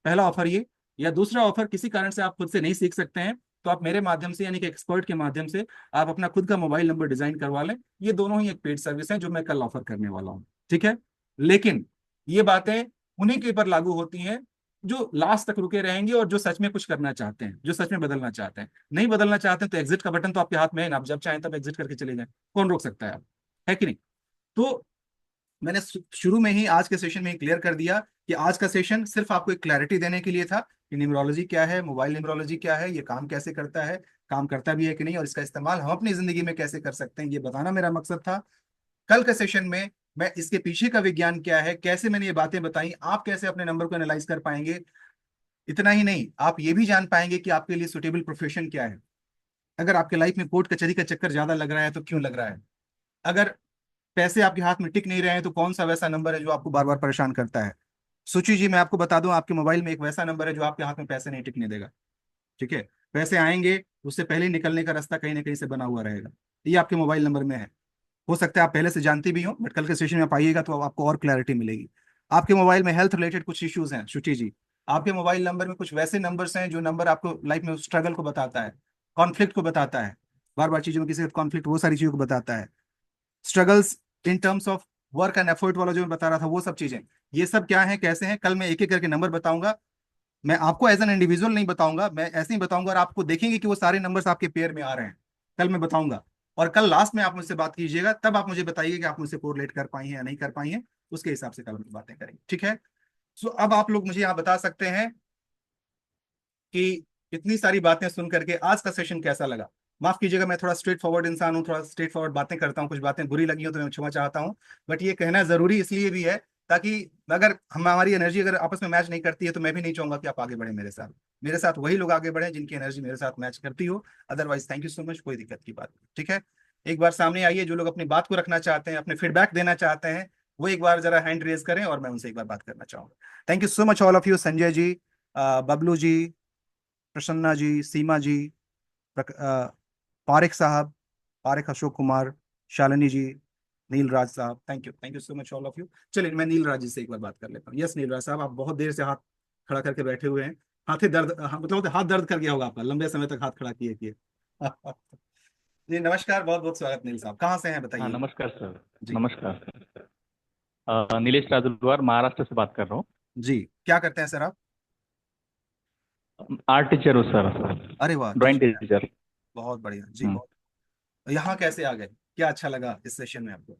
पहला ऑफर ये। या दूसरा ऑफर, किसी कारण से आप खुद से नहीं सीख सकते हैं, तो आप मेरे माध्यम से यानी कि एक्सपर्ट के माध्यम से आप अपना खुद का मोबाइल नंबर डिजाइन करवा लें। ये दोनों ही एक पेड सर्विस है जो मैं कल ऑफर करने वाला हूँ, ठीक है। लेकिन ये बातें उन्हीं के ऊपर लागू होती हैं जो लास्ट तक रुके रहेंगे और जो सच में कुछ करना चाहते हैं, जो सच में बदलना चाहते हैं। नहीं बदलना चाहते हैं तो एग्जिट का बटन तो आपके हाथ में है ना, आप जब चाहें तब एग्जिट करके चले जाएं, कौन रोक सकता है आप, है कि नहीं। तो मैंने शुरू में ही आज के सेशन में ही क्लियर कर दिया कि आज का सेशन सिर्फ आपको एक क्लैरिटी देने के लिए था कि न्यूमरोलॉजी क्या है, मोबाइल न्यूमरोलॉजी क्या है, ये काम कैसे करता है, काम करता भी है कि नहीं, और इसका इस्तेमाल हम अपनी जिंदगी में कैसे कर सकते हैं, ये बताना मेरा मकसद था। कल के सेशन में मैं इसके पीछे का विज्ञान क्या है, कैसे मैंने ये बातें बताई, आप कैसे अपने नंबर को एनालाइज कर पाएंगे, इतना ही नहीं, आप ये भी जान पाएंगे कि आपके लिए सुटेबल प्रोफेशन क्या है। अगर आपके लाइफ में कोर्ट कचहरी का चक्कर ज्यादा लग रहा है तो क्यों लग रहा है, अगर पैसे आपके हाथ में टिक नहीं रहे हैं तो कौन सा वैसा नंबर है जो आपको बार बार परेशान करता है। सुची जी मैं आपको बता दूं, आपके मोबाइल में एक वैसा नंबर है जो आपके हाथ में पैसे नहीं टिकने देगा, ठीक है। पैसे आएंगे, उससे पहले ही निकलने का रास्ता कहीं ना कहीं से बना हुआ रहेगा। ये आपके मोबाइल नंबर में है। हो सकता है आप पहले से जानती भी हो, बट कल के सेशन में आप आइएगा तो आपको और क्लैरिटी मिलेगी। आपके मोबाइल में हेल्थ रिलेटेड कुछ इश्यूज हैं सुची जी, आपके मोबाइल नंबर में कुछ वैसे नंबर्स हैं जो नंबर आपको लाइफ में स्ट्रगल को बताता है, कॉन्फ्लिक्ट को बताता है, बार बार चीजों में किसी कॉन्फ्लिक्ट, वो सारी चीजों को बताता है। Struggles in terms of work and effort वाला जो मैं बता रहा था, वो सब चीजें, ये सब क्या है कैसे हैं, कल मैं एक एक करके नंबर बताऊंगा। मैं आपको एज एन इंडिविजुअल नहीं बताऊंगा, मैं ऐसे ही बताऊंगा और आपको देखेंगे कि वो सारे नंबर्स आपके पेयर में आ रहे हैं, कल मैं बताऊंगा। और कल लास्ट में आप मुझसे बात कीजिएगा, तब आप मुझे बताइए कि आप मुझसे कोरिलेट कर पाई हैं या नहीं कर पाई हैं, उसके हिसाब से कल हम बातें करेंगे, ठीक है। सो अब आप लोग मुझे यहाँ बता सकते हैं कि इतनी सारी बातें सुन करके आज का सेशन कैसा लगा। माफ कीजिएगा, मैं थोड़ा स्ट्रेट फॉरवर्ड इंसान हूँ, थोड़ा स्ट्रेट फॉरवर्ड बातें करता हूँ, कुछ बातें बुरी लगी हो तो मैं क्षमा चाहता हूँ। बट ये कहना जरूरी इसलिए भी है ताकि अगर हम हमारी एनर्जी अगर आपस में मैच नहीं करती है तो मैं भी नहीं चाहूंगा कि आप आगे बढ़े मेरे साथ। मेरे साथ वही लोग आगे बढ़े जिनकी एनर्जी मेरे साथ मैच करती हो। Otherwise thank you so much, कोई दिक्कत की बात नहीं, ठीक है। एक बार सामने आइए, जो लोग अपनी बात को रखना चाहते हैं, अपने फीडबैक देना चाहते हैं, वो एक बार जरा हैंड रेज करें और मैं उनसे एक बार बात करना चाहूंगा। Thank you so much all of you, Sanjay ji, Bablu ji, Prasanna ji, Seema ji, Parik sahab, Parik Ashok Kumar, Shalini ji, Neel Raj sahab, thank you so much all of you. चलिए मैं नील राज जी से एक बार बात कर लेता हूँ। यस नील राज साहब, आप बहुत देर से हाथ खड़ा करके बैठे हुए हैं, हाथी दर्द, मतलब हाथ दर्द कर गया होगा आपका, लंबे समय तक हाथ खड़ा किए किए। जी नमस्कार, बहुत बहुत स्वागत नील साहब, कहाँ से हैं हाँ बताइए। नमस्कार सर। जी। नमस्कार सर। नीलेश राजूरवार महाराष्ट्र से बात कर रहा हूँ। जी, क्या करते हैं सर आप? आर्ट टीचर हूँ सर। अरे वाह, ड्राइंग टीचर। टीचर। बहुत बढ़िया जी, हम्म। बहुत। यहाँ कैसे आ गए, क्या अच्छा लगा इस सेशन में आपको?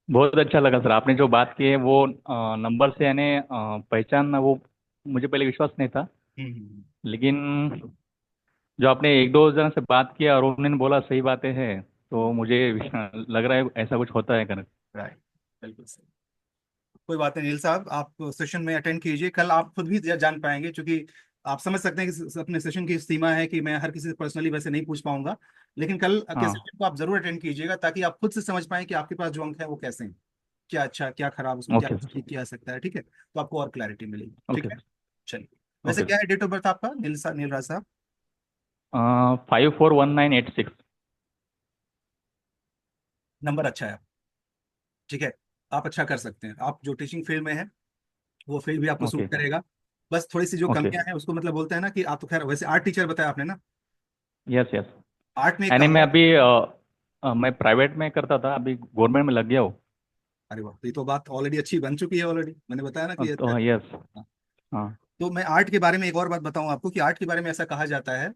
बहुत अच्छा लगा सर, आपने जो बात की है वो नंबर से यानी पहचानना, वो मुझे पहले विश्वास नहीं था। लेकिन जो आपने एक दो जना से बात किया और उन्होंने बोला सही बातें हैं, तो मुझे लग रहा है ऐसा कुछ होता है कर। राइट, बिल्कुल सही। कोई बात नहीं नील साहब, आप सेशन में अटेंड कीजिए, कल आप खुद भी जान पाएंगे, क्योंकि आप समझ सकते हैं कि अपने सेशन की सीमा है कि मैं हर किसी से पर्सनली वैसे नहीं पूछ पाऊंगा। लेकिन कल के हाँ। सेशन को आप जरूर अटेंड कीजिएगा, ताकि आप खुद से समझ पाएं कि आपके पास जो अंक है वो कैसे हैं, क्या अच्छा क्या खराब, उसमें क्या ओके सर। ठीक किया जा सकता है। ठीक है, तो आपको और क्लैरिटी मिलेगी। ठीक ओके है, सर। चलिए। वैसे ओके क्या सर। है डेट ऑफ बर्थ आपका, नील राज साहब? 541986। नंबर अच्छा है। ठीक है, आप अच्छा कर सकते हैं, आप जो टीचिंग फील्ड में है वो फील्ड भी आपको सूट ओके। करेगा। बस थोड़ी सी जो ओके। कमियां हैं उसको, मतलब बोलते हैं ना कि आप तो खैर वैसे आर्ट टीचर बताया आपने ना। Yes yes. आर्ट में एक यानी मैं कहावत। अभी मैं प्राइवेट में करता था, अभी गवर्नमेंट में लग गया हूँ। अरे वाह, तो ये तो बात ऑलरेडी अच्छी बन चुकी है, ऑलरेडी मैंने बताया ना कि ये तो यस। हाँ। हाँ। तो मैं आर्ट के बारे में एक और बात बताऊं आपको, कि आर्ट के बारे में ऐसा कहा जाता है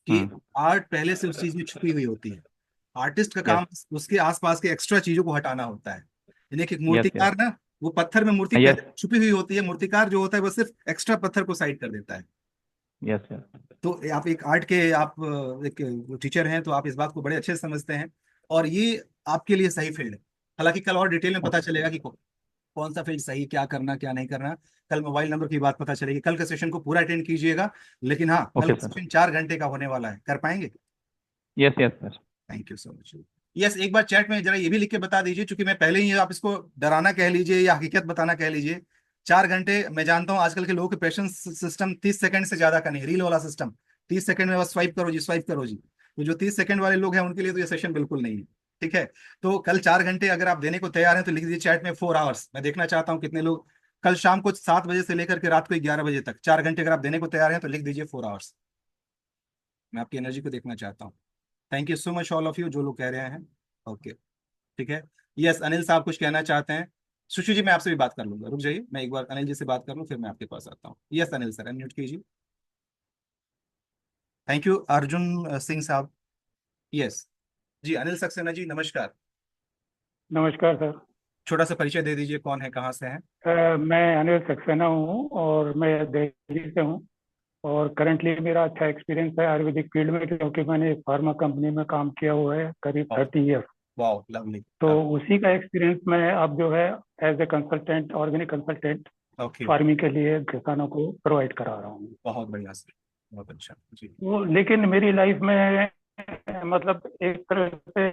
कि हम्म। आर्ट पहले से उस चीज में छुपी हुई होती है। आर्टिस्ट का यस काम उसके आसपास के एक्स्ट्रा चीजों को हटाना होता है। यानी कि एक यस। यस मूर्तिकार ना, वो पत्थर में मूर्ति यस पहले छुपी हुई होती है, मूर्तिकार जो होता है वो सिर्फ एक्स्ट्रा पत्थर को साइड कर देता है। यस। यस। तो आप एक आर्ट के आप एक टीचर हैं, तो आप इस बात को बड़े अच्छे से समझते हैं, और ये आपके लिए सही फील्ड है। हालांकि कल और डिटेल में पता ओके। चलेगा कि कौन सा फील्ड सही, क्या करना क्या नहीं करना। कल मोबाइल नंबर की बात पता चलेगी, कल के सेशन को पूरा अटेंड कीजिएगा। लेकिन हाँ, कल ओके का सर। सेशन 4 घंटे का होने वाला है, कर पाएंगे? Yes yes sir. Thank you so much. Yes, एक बार चैट में जरा ये भी लिख के बता दीजिए, क्योंकि मैं पहले ही, आप इसको डराना कह लीजिए या हकीकत बताना कह लीजिए। 4 घंटे, मैं जानता हूँ आजकल के लोगों के पेशेंस सिस्टम 30 सेकंड से ज्यादा का नहीं, रील वाला सिस्टम। 30 सेकंड में बस स्वाइप करो जी, स्वाइप करो जी। तो जो 30 सेकंड वाले लोग हैं उनके लिए तो ये सेशन बिल्कुल नहीं है। ठीक है, तो कल 4 घंटे अगर आप देने को तैयार हैं तो लिख दीजिए चैट में 4 आवर्स। मैं देखना चाहता हूँ कितने लोग कल शाम को 7 बजे से लेकर के रात को 11 बजे तक 4 घंटे अगर आप देने को तैयार हैं तो लिख दीजिए 4 आवर्स। मैं आपकी एनर्जी को देखना चाहता हूँ। Thank you so much all of you जो लोग कह रहे हैं। ओके, ठीक है। यस, अनिल साहब कुछ कहना चाहते हैं। सुशी जी, मैं आपसे भी बात कर लूंगा, रुक जाइए, मैं एक बार अनिल जी से बात कर लूँ फिर मैं आपके पास आता हूँ। यस अनिल सर, अनम्यूट कीजिए। थैंक यू अर्जुन सिंह साहब। यस जी, अनिल सक्सेना जी नमस्कार। नमस्कार सर। छोटा सा परिचय दे दीजिए, कौन है, कहाँ से हैं? मैं अनिल सक्सेना हूँ और मैं दिल्ली से हूँ। और करंटली मेरा अच्छा एक्सपीरियंस है आयुर्वेदिक फील्ड में, क्योंकि मैंने एक फार्मा कंपनी में काम किया हुआ है करीब 30 ईयर। वाह, लवली। तो उसी का एक्सपीरियंस मैं अब जो है as a consultant, organic consultant okay, farming के लिए किसानों को प्रोवाइड करा रहा हूँ। बहुत बढ़िया सर, बहुत अच्छा जी। वो लेकिन मेरी लाइफ में मतलब एक तरह से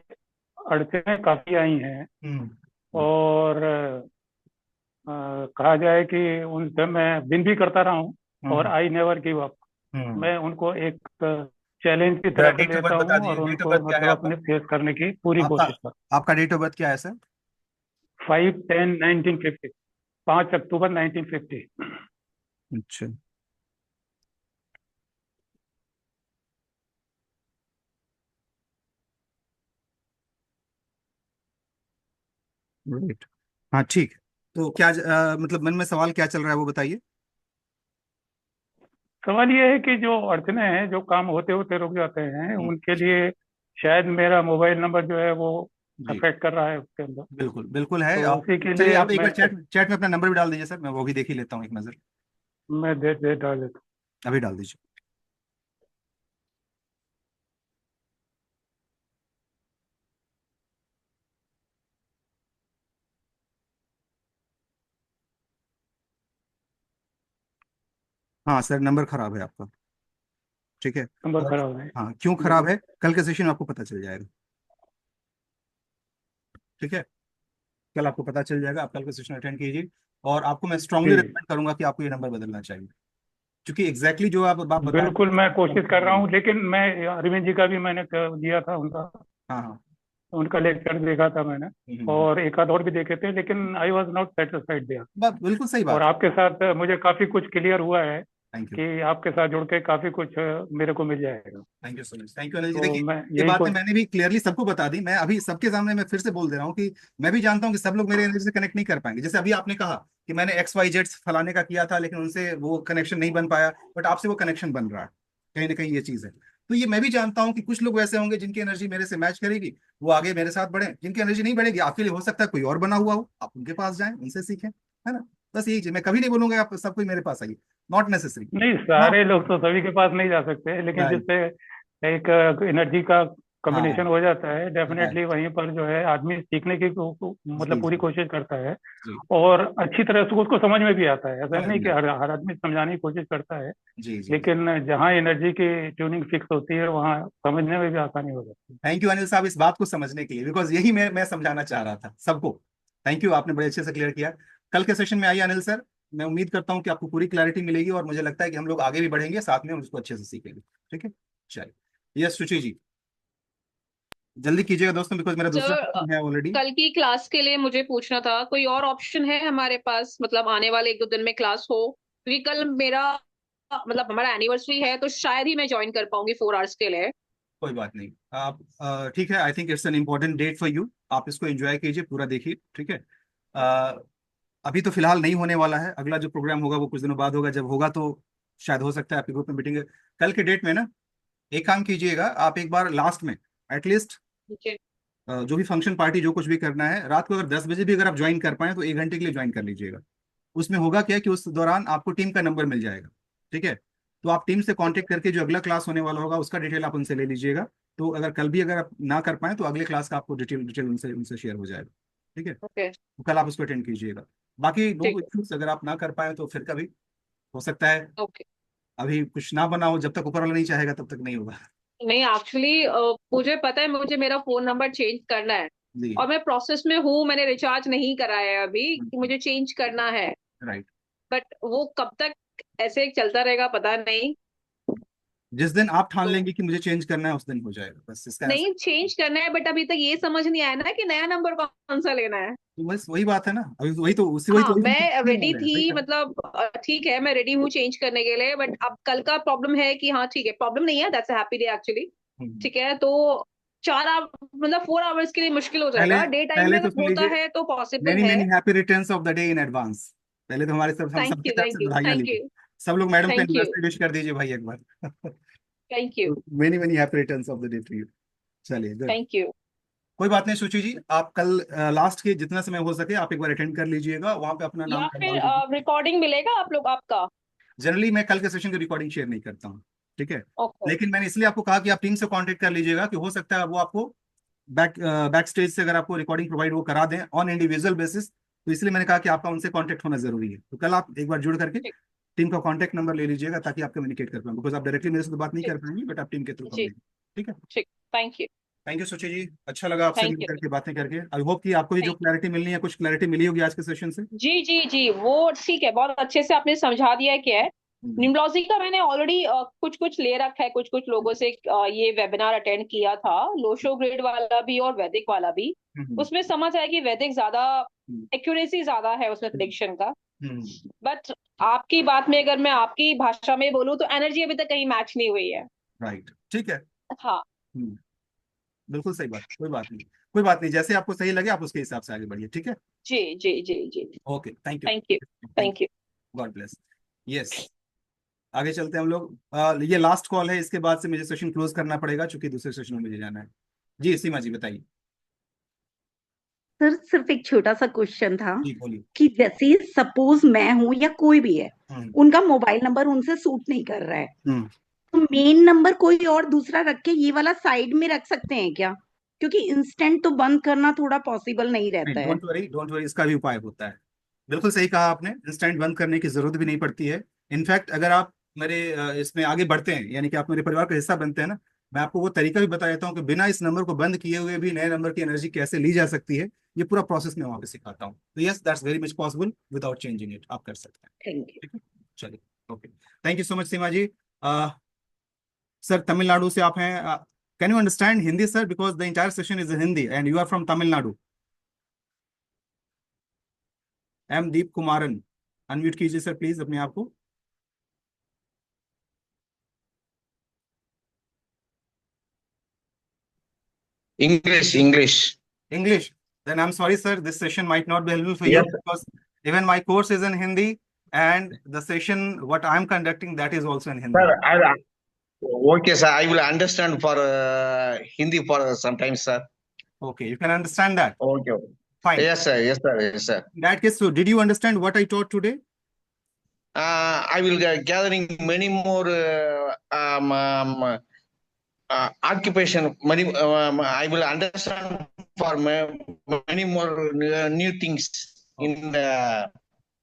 अड़चनें काफ़ी आई हैं। हम्म। और कहा जाए कि उनसे मैं विन भी करता रहा हूँ। और hmm. I never give up. Hmm. मैं उनको एक चैलेंज की जरा तरह से डेट ऑफ लेता बर्थ बता हूँ और दीजिए, डेट ऑफ उनको बर्थ क्या है मतलब आपका? अपने फेस करने की पूरी आपका कोशिश करता आपका डेट ऑफ बर्थ क्या है सर? हूँ। 5/10/1950। 5 अक्टूबर 1950। अच्छा, राइट। हाँ ठीक है। तो क्या मतलब मन में सवाल क्या चल रहा है वो बताइए। सवाल ये है कि जो अड़चने हैं, जो काम होते होते रुक जाते हैं, हम्म, उनके लिए शायद मेरा मोबाइल नंबर जो है वो जी, अफेक्ट कर रहा है उसके अंदर। बिल्कुल बिल्कुल है। तो आप उसी के चलिए, लिए आप एक मैं बार चैट चैट में अपना नंबर भी डाल दीजिए सर, मैं वो भी देख ही लेता हूँ एक नज़र। मैं दे दे डाल देता अभी डाल दीजिए। हाँ सर, नंबर खराब है आपका। ठीक है। हूँ। नंबर और खराब है। हाँ, क्यों खराब है कल के सेशन में आपको पता चल जाएगा। ठीक है, कल आपको पता चल जाएगा, आप कल का सेशन अटेंड कीजिए। और आपको मैं स्ट्रांगली जी, रिकमेंड करूंगा कि आपको ये नंबर बदलना चाहिए, क्योंकि एग्जैक्टली जो आप बात बता रहे बिल्कुल मैं कोशिश कर रहा हैं। हूँ, लेकिन मैं अरविंद जी का भी मैंने दिया था उनका हाँ हाँ। उनका लेक्चर देखा था मैंने। हम्म। और एक आध और भी देखे थे, लेकिन I was not satisfied there. बात बिल्कुल सही और बात है। आपके साथ मुझे काफी कुछ क्लियर हुआ है। थैंक यू, कि आपके साथ जुड़ के काफी कुछ मेरे को मिल जाएगा। Thank you so much, thank you Anil ji. तो देखिए, मैं ये यही बातें मैंने भी क्लियरली सबको बता दी। मैं अभी सबके सामने मैं फिर से बोल दे रहा हूँ कि मैं भी जानता हूँ कि सब लोग मेरे एनर्जी से कनेक्ट नहीं कर पाएंगे। जैसे अभी आपने कहा कि मैंने XYZ फलाने का किया था, लेकिन उनसे वो कनेक्शन नहीं बन पाया, बट आपसे वो कनेक्शन बन रहा है। कहीं ना कहीं ये चीज है। तो ये मैं भी जानता हूँ कि कुछ लोग वैसे होंगे जिनकी एनर्जी मेरे से मैच करेगी, वो आगे मेरे साथ बढ़े। जिनकी एनर्जी नहीं बढ़ेगी, आपके लिए हो सकता है कोई और बना हुआ हो, आप उनके पास जाएं, उनसे सीखें, है ना। बस यही चीज, मैं कभी नहीं बोलूंगा आप सब कोई मेरे पास आइए, नॉट नेसेसरी। नहीं, हाँ, सारे लोग तो सभी के पास नहीं जा सकते, लेकिन राइट, जिससे एक एनर्जी का हाँ, कॉम्बिनेशन हो जाता है, राइट, डेफिनेटली वहीं पर जो है आदमी सीखने की मतलब जी पूरी जी कोशिश करता है। जी, और अच्छी तरह से उसको समझ में भी आता है। ऐसा समझ नहीं में कि आया। हर आदमी समझाने की कोशिश करता है, जी जी जी, लेकिन जहाँ एनर्जी की ट्यूनिंग फिक्स होती है वहाँ समझने में भी आसानी हो जाती है। थैंक यू अनिल साहब इस बात को समझने के लिए, बिकॉज यही मैं समझाना चाह रहा था सबको। थैंक यू, आपने बड़े अच्छे से क्लियर किया। कल के सेशन में आइए अनिल सर, मैं उम्मीद करता हूँ कि आपको पूरी क्लैरिटी मिलेगी, और मुझे लगता है कि हम लोग आगे भी बढ़ेंगे साथ में और उसको अच्छे से सीखेंगे। ठीक है, चलिए। यस सुची जी, जल्दी कीजिएगा दोस्तों, बिकॉज मेरा दूसरा सर, सेशन है ऑलरेडी। कल की क्लास के लिए मुझे पूछना था, कोई और ऑप्शन है हमारे पास, मतलब आने वाले 1-2 दिन में क्लास हो? क्योंकि कल मेरा मतलब हमारा एनिवर्सरी है, तो शायद ही मैं ज्वाइन कर पाऊंगी 4 आवर्स के लिए। कोई बात नहीं, आप ठीक है, I think it's an important date for you, आप इसको एंजॉय कीजिए, पूरा देखिए। ठीक है, अ, अभी तो फिलहाल नहीं होने वाला है, अगला जो प्रोग्राम होगा वो कुछ दिनों बाद होगा। जब होगा तो शायद हो सकता है आपके ग्रुप में मीटिंग। कल के डेट में ना, एक काम कीजिएगा, आप एक बार लास्ट में एटलीस्ट ठीक है। जो भी फंक्शन पार्टी जो कुछ भी करना है, रात को अगर 10 बजे भी अगर आप ज्वाइन कर पाए तो 1 घंटे के लिए ज्वाइन कर लीजिएगा। उसमें होगा क्या कि उस दौरान आपको टीम का नंबर मिल जाएगा। ठीक है, तो आप टीम से ठीक है। कांटेक्ट करके जो अगला क्लास होने वाला होगा उसका डिटेल आप उनसे ले लीजिएगा। तो अगर कल भी अगर आप ना कर पाए तो अगले क्लास का आपको डिटेल डिटेल उनसे उनसे शेयर हो जाएगा। ठीक है, ओके। तो कल आप उसको अटेंड कीजिएगा। बाकी नो ठीक है। इश्यूज, अगर आप ना कर पाए तो फिर कभी हो सकता है, ओके। अभी कुछ ना बना हो, जब तक ऊपर वाला नहीं चाहेगा तब तक नहीं होगा। नहीं, एक्चुअली मुझे पता है, मुझे मेरा फोन नंबर चेंज करना है, जी, और मैं प्रोसेस में हूँ। मैंने रिचार्ज नहीं कराया है अभी, कि मुझे चेंज करना है। राइट। बट वो कब तक ऐसे चलता रहेगा पता नहीं। जिस दिन आप ठान तो लेंगे कि मुझे चेंज करना है, उस दिन हो जाएगा, बस इसका आंसर। नहीं, चेंज करना है, बट अभी तक ये समझ नहीं आया ना कि नया नंबर कौन सा लेना है। तो बस वही बात है ना, अभी वही तो उसी वही तो हाँ, वही तो मैं नहीं रेडी वाले हैं, वही थी, कर। मतलब ठीक है, मैं रेडी हूँ चेंज करने के लिए, बट अब कल का प्रॉब्लम है कि हाँ ठीक है, प्रॉब्लम नहीं है, दैट्स हैप्पी डे एक्चुअली। हम्म। ठीक है, तो मतलब 4 आवर्स के लिए मुश्किल हो पहले जाएगा। डे टाइम पहले में तो अगर सुन होता लीजिए, है तो पॉसिबल मेनी है। Many happy returns of the day in advance. पहले तो हमारे सब, हम थैंक सबकी यू, तरफ थैंक से यू, बधाइयाँ थैंक लीजिए। यू, सब लोग मैडम का थैंक यू, एनिवर्सरी विश कर दीजिए भाई एक बार। Thank you, many many happy returns of the day to you. चलिए, गुड। Thank you. कोई बात नहीं सुची जी, आप कल लास्ट के जितना समय हो सके आप एक बार अटेंड कर लीजिएगा, वहां पे अपना नाम या फिर डाल दीजिए। रिकॉर्डिंग मिलेगा आप लोग आपका? जनरली मैं कल के सेशन की रिकॉर्डिंग शेयर नहीं करता हूँ। ठीक है, ओके। लेकिन मैंने इसलिए आपको कहा कि आप टीम से कांटेक्ट कर लीजिएगा, कि हो सकता है वो आपको बैक स्टेज से अगर आपको रिकॉर्डिंग प्रोवाइड वो करा दें ऑन इंडिविजुअल बेसिस। तो इसलिए मैंने कहा कि आपका उनसे कांटेक्ट होना जरूरी है। तो कल आप एक बार जुड़ करके ठीक। टीम का कांटेक्ट नंबर ले लीजिएगा, ताकि आप कम्युनिकेट कर पाएं, बिकॉज आप डायरेक्टली मेरे से तो बात नहीं ठीक। कर पाएंगे, बट आप टीम के थ्रू जी। कम्युनिकेट। ठीक है, ठीक। Thank you. थैंक यू सुची जी, अच्छा लगा आपसे थैंक मिल यू। करके, बातें करके। आई होप कि आपको भी जो थैंक क्लैरिटी मिलनी है, कुछ क्लैरिटी मिली होगी आज के सेशन से। जी जी जी, वो ठीक है, बहुत अच्छे से आपने समझा दिया है क्या है। हम्म, निम्बोलॉजी का मैंने ऑलरेडी कुछ कुछ ले रखा है, कुछ कुछ लोगों से ये वेबिनार अटेंड किया था, लोशो ग्रेड वाला भी और वैदिक वाला भी। हम्म, उसमें समझ आया कि वैदिक ज्यादा हम्म, एक्यूरेसी ज्यादा है उसमें हम्म, प्रेडिक्शन का। हम्म, बट आपकी बात में अगर मैं आपकी भाषा में बोलूँ तो एनर्जी अभी तक कहीं मैच नहीं हुई है। राइट, ठीक है। हाँ। हम्म, बिल्कुल सही बात, कोई बात नहीं, कोई बात नहीं, जैसे आपको सही लगे आप उसके हिसाब से आगे बढ़िए। ठीक है, जी जी जी जी। Okay, thank you, thank you. Thank thank you. You, God bless. Yes, आगे चलते हैं हम लोग। ये लास्ट कॉल है, इसके बाद से मुझे सेशन क्लोज करना पड़ेगा, क्योंकि दूसरे सेशन में मुझे जाना है। जी सीमा जी बताइए। सर सिर्फ एक छोटा सा क्वेश्चन था जी बोलिए। कि जैसे सपोज मैं हूं या कोई भी है, हम्म, उनका मोबाइल नंबर उनसे सूट नहीं कर रहा है, हम्म, तो मेन नंबर कोई और दूसरा रख के ये वाला साइड में रख सकते हैं क्या? क्योंकि इंस्टेंट तो बंद करना थोड़ा पॉसिबल नहीं नहीं, रहता है। डोंट वरी, डोंट वरी, इसका भी उपाय होता है। बिल्कुल सही कहा आपने, इंस्टेंट बंद करने की जरूरत भी नहीं पड़ती है। इनफैक्ट अगर आप मेरे इसमें आगे बढ़ते हैं, यानी कि आप मेरे परिवार का हिस्सा बनते हैं ना, मैं आपको वो तरीका भी बता देता हूँ कि बिना इस नंबर को बंद किए हुए भी नए नंबर की एनर्जी कैसे ली जा सकती है। ये पूरा प्रोसेस मैं वहाँ पे सिखाता हूँ। तो yes, that's very much possible without changing it, आप कर सकते हैं। Thank you. ठीक है, चलिए, okay, thank you so much Seema ji. Sir Tamil Nadu से आप हैं, can you understand Hindi sir, because the entire session is in Hindi and you are from Tamil Nadu. M Deep Kumaran, unmute कीजिए सर प्लीज अपने आप को। English. English. Then I'm sorry, sir. This session might not be helpful for you Yes, because even my course is in Hindi, and the session what I'm conducting that is also in Hindi. sir. Okay, sir. I will understand for Hindi for sometimes, sir. Okay, you can understand that. Okay. Fine. Yes, sir. Yes, sir. Yes, sir. In that case, so did you understand what I taught today? I will gathering many more occupation. Many. I will understand for many more new things in the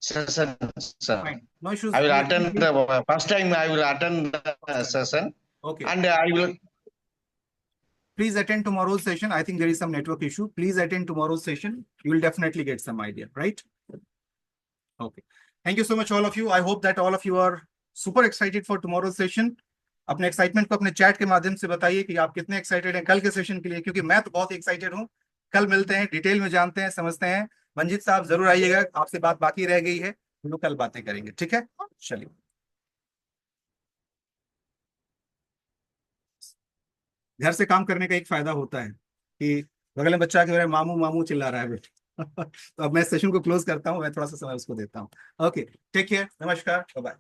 session, sir. Fine. No issues. I will attend the first time. I will attend the session, Okay. and I will. Please attend tomorrow's session. I think there is some network issue. Please attend tomorrow's session. You will definitely get some idea, right? Okay. Thank you so much, all of you. I hope that all of you are super excited for tomorrow's session. अपने excitement को अपने chat के माध्यम से बताइए कि आप कितने एक्साइटेड हैं कल के सेशन के लिए, क्योंकि मैं तो बहुत एक्साइटेड हूँ। कल मिलते हैं, डिटेल में जानते हैं, समझते हैं। मंजीत साहब जरूर आइएगा, आपसे बात बाकी रह गई है, हम लोग कल बातें करेंगे, ठीक है? चलिए। घर से काम करने का एक फायदा होता है कि बगल में बच्चा के मेरे मामू मामू चिल्ला रहा है बेटा। तो अब मैं सेशन को क्लोज करता हूँ, मैं थोड़ा सा समय उसको देता हूँ। ओके, टेक केयर, नमस्कार, बाय बाय।